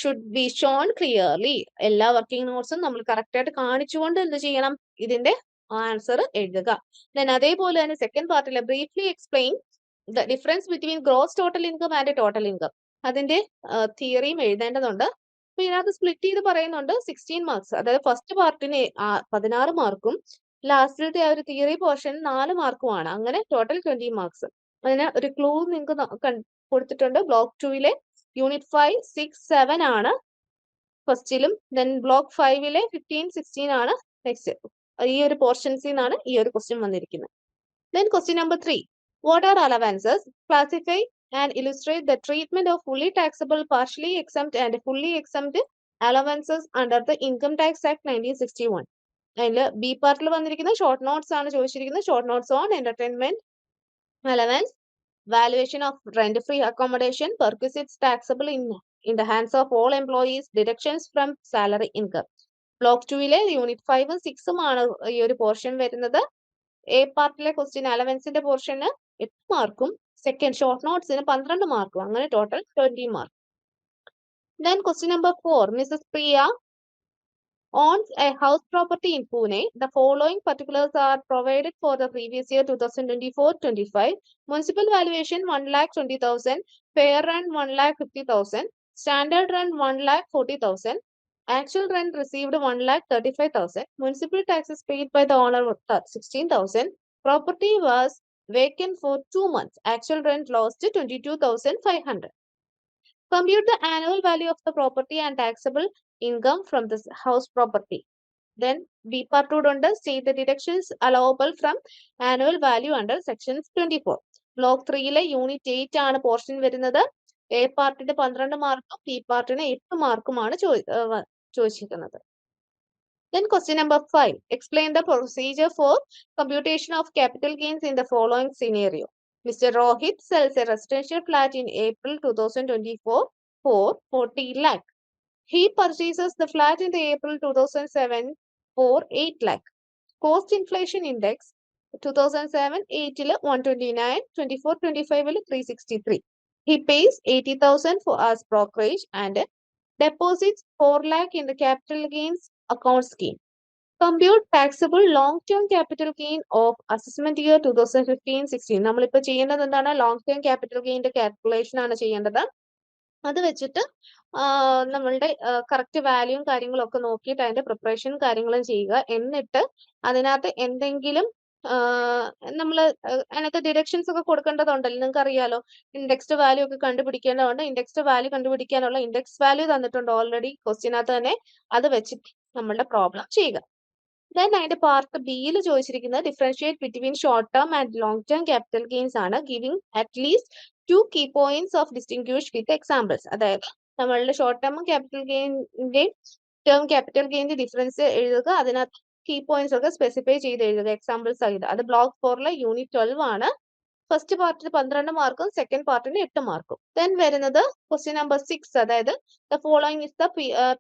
ഷുഡ് ബി ഷോൺ ക്ലിയർലി. എല്ലാ വർക്കിംഗ് നോട്ട്സും നമ്മൾ കറക്റ്റ് ആയിട്ട് കാണിച്ചുകൊണ്ട് എന്ത് ചെയ്യണം, ഇതിന്റെ ആൻസർ എഴുതുക. ദെൻ അതേപോലെ തന്നെ സെക്കൻഡ് പാർട്ടിൽ briefly explain the difference between gross total income and total income. അതിന്റെ തിയറിയും എഴുതേണ്ടതുണ്ട്. അപ്പൊ ഇതിനകത്ത് സ്പ്ലിറ്റ് ചെയ്ത് പറയുന്നുണ്ട് 16 മാർക്സ്. അതായത് ഫസ്റ്റ് പാർട്ടിന് 16 മാർക്കും ലാസ്റ്റിലത്തെ ആ ഒരു തിയറി പോർഷൻ 4 മാർക്കുമാണ്. അങ്ങനെ ടോട്ടൽ 20 മാർക്സ്. അതിന് ഒരു ക്ലൂ നിങ്ങൾക്ക് കൊടുത്തിട്ടുണ്ട്. ബ്ലോക്ക് 2-ലെ യൂണിറ്റ് 5, 6, 7 ആണ് ഫസ്റ്റിലും. ദെൻ ബ്ലോക്ക് 5-ലെ 15, 16 ആണ് നെക്സ്റ്റ്. ഈ ഒരു പോർഷൻസിൽ നിന്നാണ് ഈ ഒരു ക്വസ്റ്റ്യൻ വന്നിരിക്കുന്നത്. Then question number 3. What are allowances? Classify and illustrate the treatment of fully taxable, partially exempt and fully exempt allowances under the Income Tax Act 1961. അതിൽ ബി പാർട്ടിൽ വന്നിരിക്കുന്ന ഷോർട്ട് നോട്ട്സ് ആണ് ചോദിച്ചിരിക്കുന്നത്. Short notes on entertainment allowance, valuation of rent-free accommodation, perquisites taxable in the hands of all employees, deductions from salary income. Block 2-ലെ unit 5ഉം 6ഉം ആണ് ഈ ഒരു പോർഷൻ വരുന്നത്. എ പാർട്ടിലെ ക്വസ്റ്റ്യൻ അലവൻസിന്റെ പോർഷന് 8 മാർക്കും സെക്കൻഡ് ഷോർട്ട് നോട്ട്സിന് 12 മാർക്കും. അങ്ങനെ total 20 mark. Then question number 4. Mrs. Priya owns a house property in Pune. The following particulars are provided for the previous year 2024-25. Municipal valuation 1,20,000. Fair rent 1,50,000. Standard rent 1,40,000. Actual rent received 1,35,000. Municipal taxes paid by the owner 16,000. Property was vacant for 2 months. Actual rent lost 22,500. Compute the annual value of the property and taxable income from this house property. Then B part 2 under state the deductions allowable from annual value under sections 24. Block 3-ലെ unit 8 ആണ് portion വരുന്നത്. A പാർട്ടിന് 12 മാർക്കും B പാർട്ടിന് 8 മാർക്കുമാണ് ചോദിച്ചിരിക്കുന്നത്. Then question number 5. Explain the procedure for computation of capital gains in the following scenario. Mr. Rohit sells a residential flat in April 2024 for 40 lakh. He purchases the flat in the April 2007 for 8 lakh. Cost inflation index 2007 8 129, 24-25 363. He pays 80,000 for as brokerage and deposits 4 lakh in the capital gains account scheme. Compute taxable long-term capital gain of assessment year 2015-16. നമ്മളിപ്പോൾ ചെയ്യേണ്ടത് എന്താണ്, long term capital ഗെയിൻ്റെ calculation ആണ് ചെയ്യേണ്ടത്. അത് വെച്ചിട്ട് നമ്മളുടെ correct വാല്യൂയും കാര്യങ്ങളും ഒക്കെ നോക്കിയിട്ട് അതിന്റെ പ്രിപ്പറേഷൻ കാര്യങ്ങളും ചെയ്യുക. എന്നിട്ട് അതിനകത്ത് എന്തെങ്കിലും നമ്മൾ അതിനകത്ത് ഡിഡക്ഷൻസ് ഒക്കെ കൊടുക്കേണ്ടതുണ്ടല്ലോ, നിങ്ങൾക്ക് അറിയാലോ. ഇൻഡെക്സ്ഡ് വാല്യൂ ഒക്കെ കണ്ടുപിടിക്കേണ്ടതുണ്ട്. ഇൻഡെക്സ്ഡ് വാല്യൂ കണ്ടുപിടിക്കാനുള്ള ഇൻഡെക്സ് വാല്യൂ തന്നിട്ടുണ്ട് ഓൾറെഡി ക്വസ്റ്റ്യനകത്ത് തന്നെ. അത് വെച്ചിട്ട് നമ്മളുടെ പ്രോബ്ലം ചെയ്യുക. ദെൻ അതിന്റെ പാർട്ട് ബിയിൽ ചോദിച്ചിരിക്കുന്നത് differentiate between short term and long term capital gains ആണ്. Giving at least 2 key points of distinguish with examples. അതായത് നമ്മളുടെ ഷോർട്ട് ടേമും ക്യാപിറ്റൽ ഗെയിൻ്റെയും ടേം ക്യാപിറ്റൽ ഗെയിൻ്റെ ഡിഫറൻസ് എഴുതുക. അതിനകത്ത് കീ പോയിന്റ്സ് ഒക്കെ സ്പെസിഫൈ ചെയ്ത് എഴുതുക എക്സാമ്പിൾസ് ആയിട്ട്. അത് ബ്ലോക്ക് 4-ലെ യൂണിറ്റ് 12 ആണ്. ഫസ്റ്റ് പാർട്ടിന് 12 മാർക്കും സെക്കൻഡ് പാർട്ടിന് 8 മാർക്കും. ദെൻ വരുന്നത് ക്വസ്റ്റ്യൻ നമ്പർ 6. അതായത് ദ ഫോളോയിങ് ഇസ് ദ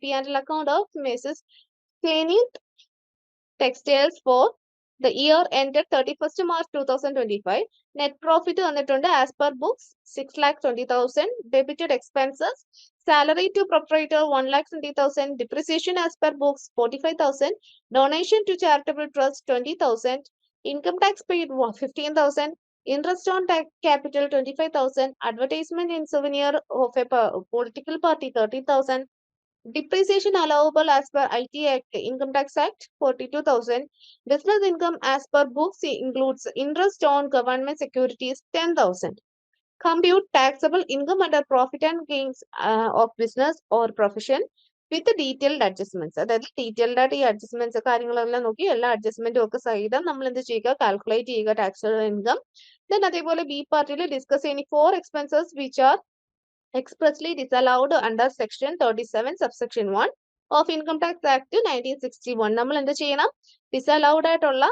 P&L account of Messrs cleaning textiles for The year ended 31st March 2025. Net profit തന്നിട്ടുണ്ട് as per books 6,20,000. Debited expenses, salary to proprietor 1,20,000. Depreciation as per books 45,000. Donation to charitable trust 20,000. Income tax paid 15,000. Interest on tax capital 25,000. Advertisement in souvenir of a political party 30,000. Depreciation allowable as per IT Act, Income Tax Act 42,000. Business income as per books includes interest on government securities 10,000. Compute taxable income under profit and gains of business or profession with detailed adjustments. അതായത് detailed ആയിട്ട് ഈ adjustments കാര്യങ്ങളെല്ലാം നോക്കി എല്ലാ അഡ്ജസ്റ്റ്മെന്റും ഒക്കെ സഹിതം നമ്മൾ എന്ത് ചെയ്യുക, കാൽക്കുലേറ്റ് ചെയ്യുക ടാക്സബിൾ ഇൻകം. ദെൻ അതേപോലെ ബി പാർട്ടിൽ discuss any 4 expenses which are expressly disallowed under section 37 subsection 1 of Income Tax Act 1961. നമ്മൾ എന്ത് ചെയ്യണം, ഡിസലൗഡ് ആയിട്ടുള്ള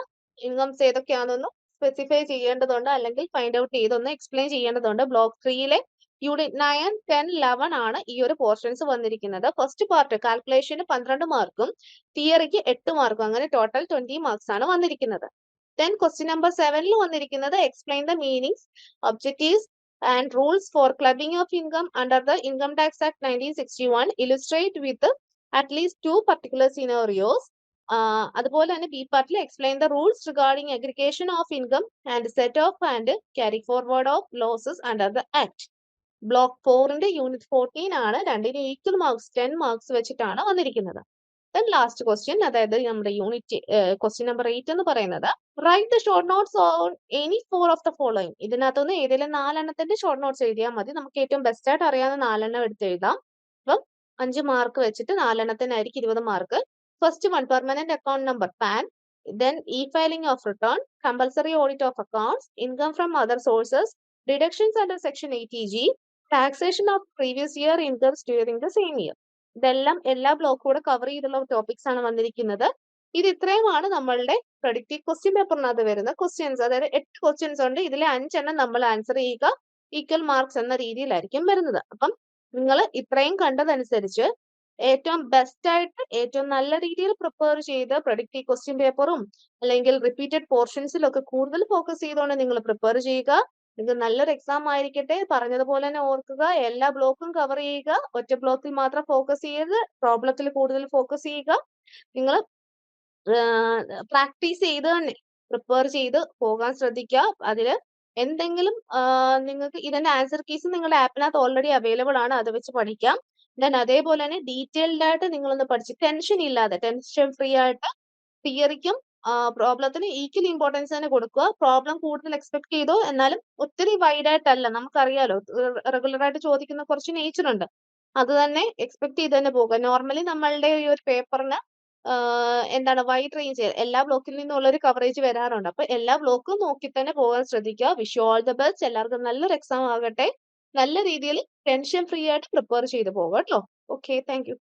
ഇൻകംസ് ഏതൊക്കെയാണെന്ന് സ്പെസിഫൈ ചെയ്യേണ്ടതുണ്ട്, അല്ലെങ്കിൽ ഫൈൻഡ് ഔട്ട് ചെയ്തൊന്ന് എക്സ്പ്ലെയിൻ ചെയ്യേണ്ടതുണ്ട്. ബ്ലോക്ക് 3 യൂണിറ്റ് 9, 10, 11 ആണ് ഈ ഒരു പോർഷൻസ് വന്നിരിക്കുന്നത്. ഫസ്റ്റ് പാർട്ട് കാൽക്കുലേഷന് 12 മാർക്കും തിയറിക്ക് 8 മാർക്കും, അങ്ങനെ ടോട്ടൽ 20 മാർക്സ് ആണ് വന്നിരിക്കുന്നത്. ദെൻ ക്വസ്റ്റ്യൻ നമ്പർ 7 വന്നിരിക്കുന്നത് explain the meanings, objectives and rules for clubbing of income under the Income Tax Act 1961. Illustrate with at least 2 particular scenarios. അതുപോലെ തന്നെ ബി പാർട്ടിൽ explain the rules regarding aggregation of income and set of and carry forward of losses under the act. Block 4 unit 14 ആണ്. രണ്ടിനും equal marks 10 marks വെച്ചിട്ടാണ് വന്നിരിക്കുന്നത്. Then last question, അതായത് നമ്മുടെ unit question number 8 എന്ന് പറയുന്നത് write the short notes on any 4 of the following. ഇതിനകത്തുനിന്ന് ഏതെങ്കിലും 4 എണ്ണത്തിന്റെ ഷോർട്ട് നോട്ട്സ് എഴുതിയാൽ മതി. നമുക്ക് ഏറ്റവും ബെസ്റ്റ് ആയിട്ട് അറിയാവുന്ന 4 എണ്ണം എടുത്ത് എഴുതാം. അപ്പം 5 മാർക്ക് വെച്ചിട്ട് 4 എണ്ണത്തിനായിരിക്കും 20 mark. First one, permanent account number pan. Then E filing of return, compulsory audit of accounts, income from other sources, deductions under section 80G, taxation of previous year incomes during the same year. ഇതെല്ലാം എല്ലാ ബ്ലോക്കും കൂടെ cover ചെയ്തുള്ള topics ആണ് വന്നിരിക്കുന്നത്. ഇത് ഇത്രയുമാണ് നമ്മളുടെ പ്രൊഡിക്റ്റീവ് ക്വസ്റ്റ്യൻ പേപ്പറിനകത്ത് വരുന്ന ക്വസ്റ്റ്യൻസ്. അതായത് 8 ക്വസ്റ്റ്യൻസ് ഉണ്ട്. ഇതിലെ 5 എണ്ണം നമ്മൾ ആൻസർ ചെയ്യുക, ഈക്വൽ മാർക്സ് എന്ന രീതിയിലായിരിക്കും വരുന്നത്. അപ്പം നിങ്ങൾ ഇത്രയും കണ്ടതനുസരിച്ച് ഏറ്റവും ബെസ്റ്റ് ആയിട്ട് ഏറ്റവും നല്ല രീതിയിൽ പ്രിപ്പയർ ചെയ്ത് പ്രൊഡിക്റ്റീവ് ക്വസ്റ്റ്യൻ പേപ്പറും അല്ലെങ്കിൽ റിപ്പീറ്റഡ് പോർഷൻസിലൊക്കെ കൂടുതൽ ഫോക്കസ് ചെയ്തുകൊണ്ട് നിങ്ങൾ പ്രിപ്പയർ ചെയ്യുക. നിങ്ങൾക്ക് നല്ലൊരു എക്സാം ആയിരിക്കട്ടെ. പറഞ്ഞതുപോലെ തന്നെ ഓർക്കുക, എല്ലാ ബ്ലോക്കും കവർ ചെയ്യുക, ഒറ്റ ബ്ലോക്കിൽ മാത്രം ഫോക്കസ് ചെയ്ത് പ്രോബ്ലത്തിൽ കൂടുതൽ ഫോക്കസ് ചെയ്യുക. നിങ്ങൾ പ്രാക്ടീസ് ചെയ്ത് തന്നെ പ്രിപ്പയർ ചെയ്ത് പോകാൻ ശ്രദ്ധിക്കുക. അതിൽ എന്തെങ്കിലും നിങ്ങൾക്ക് ഇതിന്റെ ആൻസർ കീസ് നിങ്ങളുടെ ആപ്പിനകത്ത് ഓൾറെഡി അവൈലബിൾ ആണ്, അത് വെച്ച് പഠിക്കാം. ദെൻ അതേപോലെ തന്നെ ഡീറ്റെയിൽഡ് ആയിട്ട് നിങ്ങളൊന്ന് പഠിച്ച് ടെൻഷൻ ഇല്ലാതെ ടെൻഷൻ ഫ്രീ ആയിട്ട് തിയറിക്കും പ്രോബ്ലത്തിന് ഈക്വൽ ഇമ്പോർട്ടൻസ് തന്നെ കൊടുക്കുക. പ്രോബ്ലം കൂടുതൽ എക്സ്പെക്ട് ചെയ്തോ, എന്നാലും ഒത്തിരി വൈഡ് ആയിട്ടല്ല. നമുക്കറിയാലോ റെഗുലർ ആയിട്ട് ചോദിക്കുന്ന കുറച്ച് നേച്ചർ ഉണ്ട്, അത് തന്നെ എക്സ്പെക്ട് ചെയ്ത് തന്നെ പോകുക. നോർമലി നമ്മളുടെ ഈ ഒരു പേപ്പറിന് എന്താണ് വൈഡ് റേഞ്ച് എല്ലാ ബ്ലോക്കിൽ നിന്നുള്ള ഒരു കവറേജ് വരാറുണ്ട്. അപ്പൊ എല്ലാ ബ്ലോക്കും നോക്കി തന്നെ പോകാൻ ശ്രദ്ധിക്കുക. Wish you all the best. എല്ലാവർക്കും നല്ലൊരു എക്സാം ആകട്ടെ. നല്ല രീതിയിൽ ടെൻഷൻ ഫ്രീ ആയിട്ട് പ്രിപ്പയർ ചെയ്ത് പോകാം കേട്ടോ. Okay, thank you.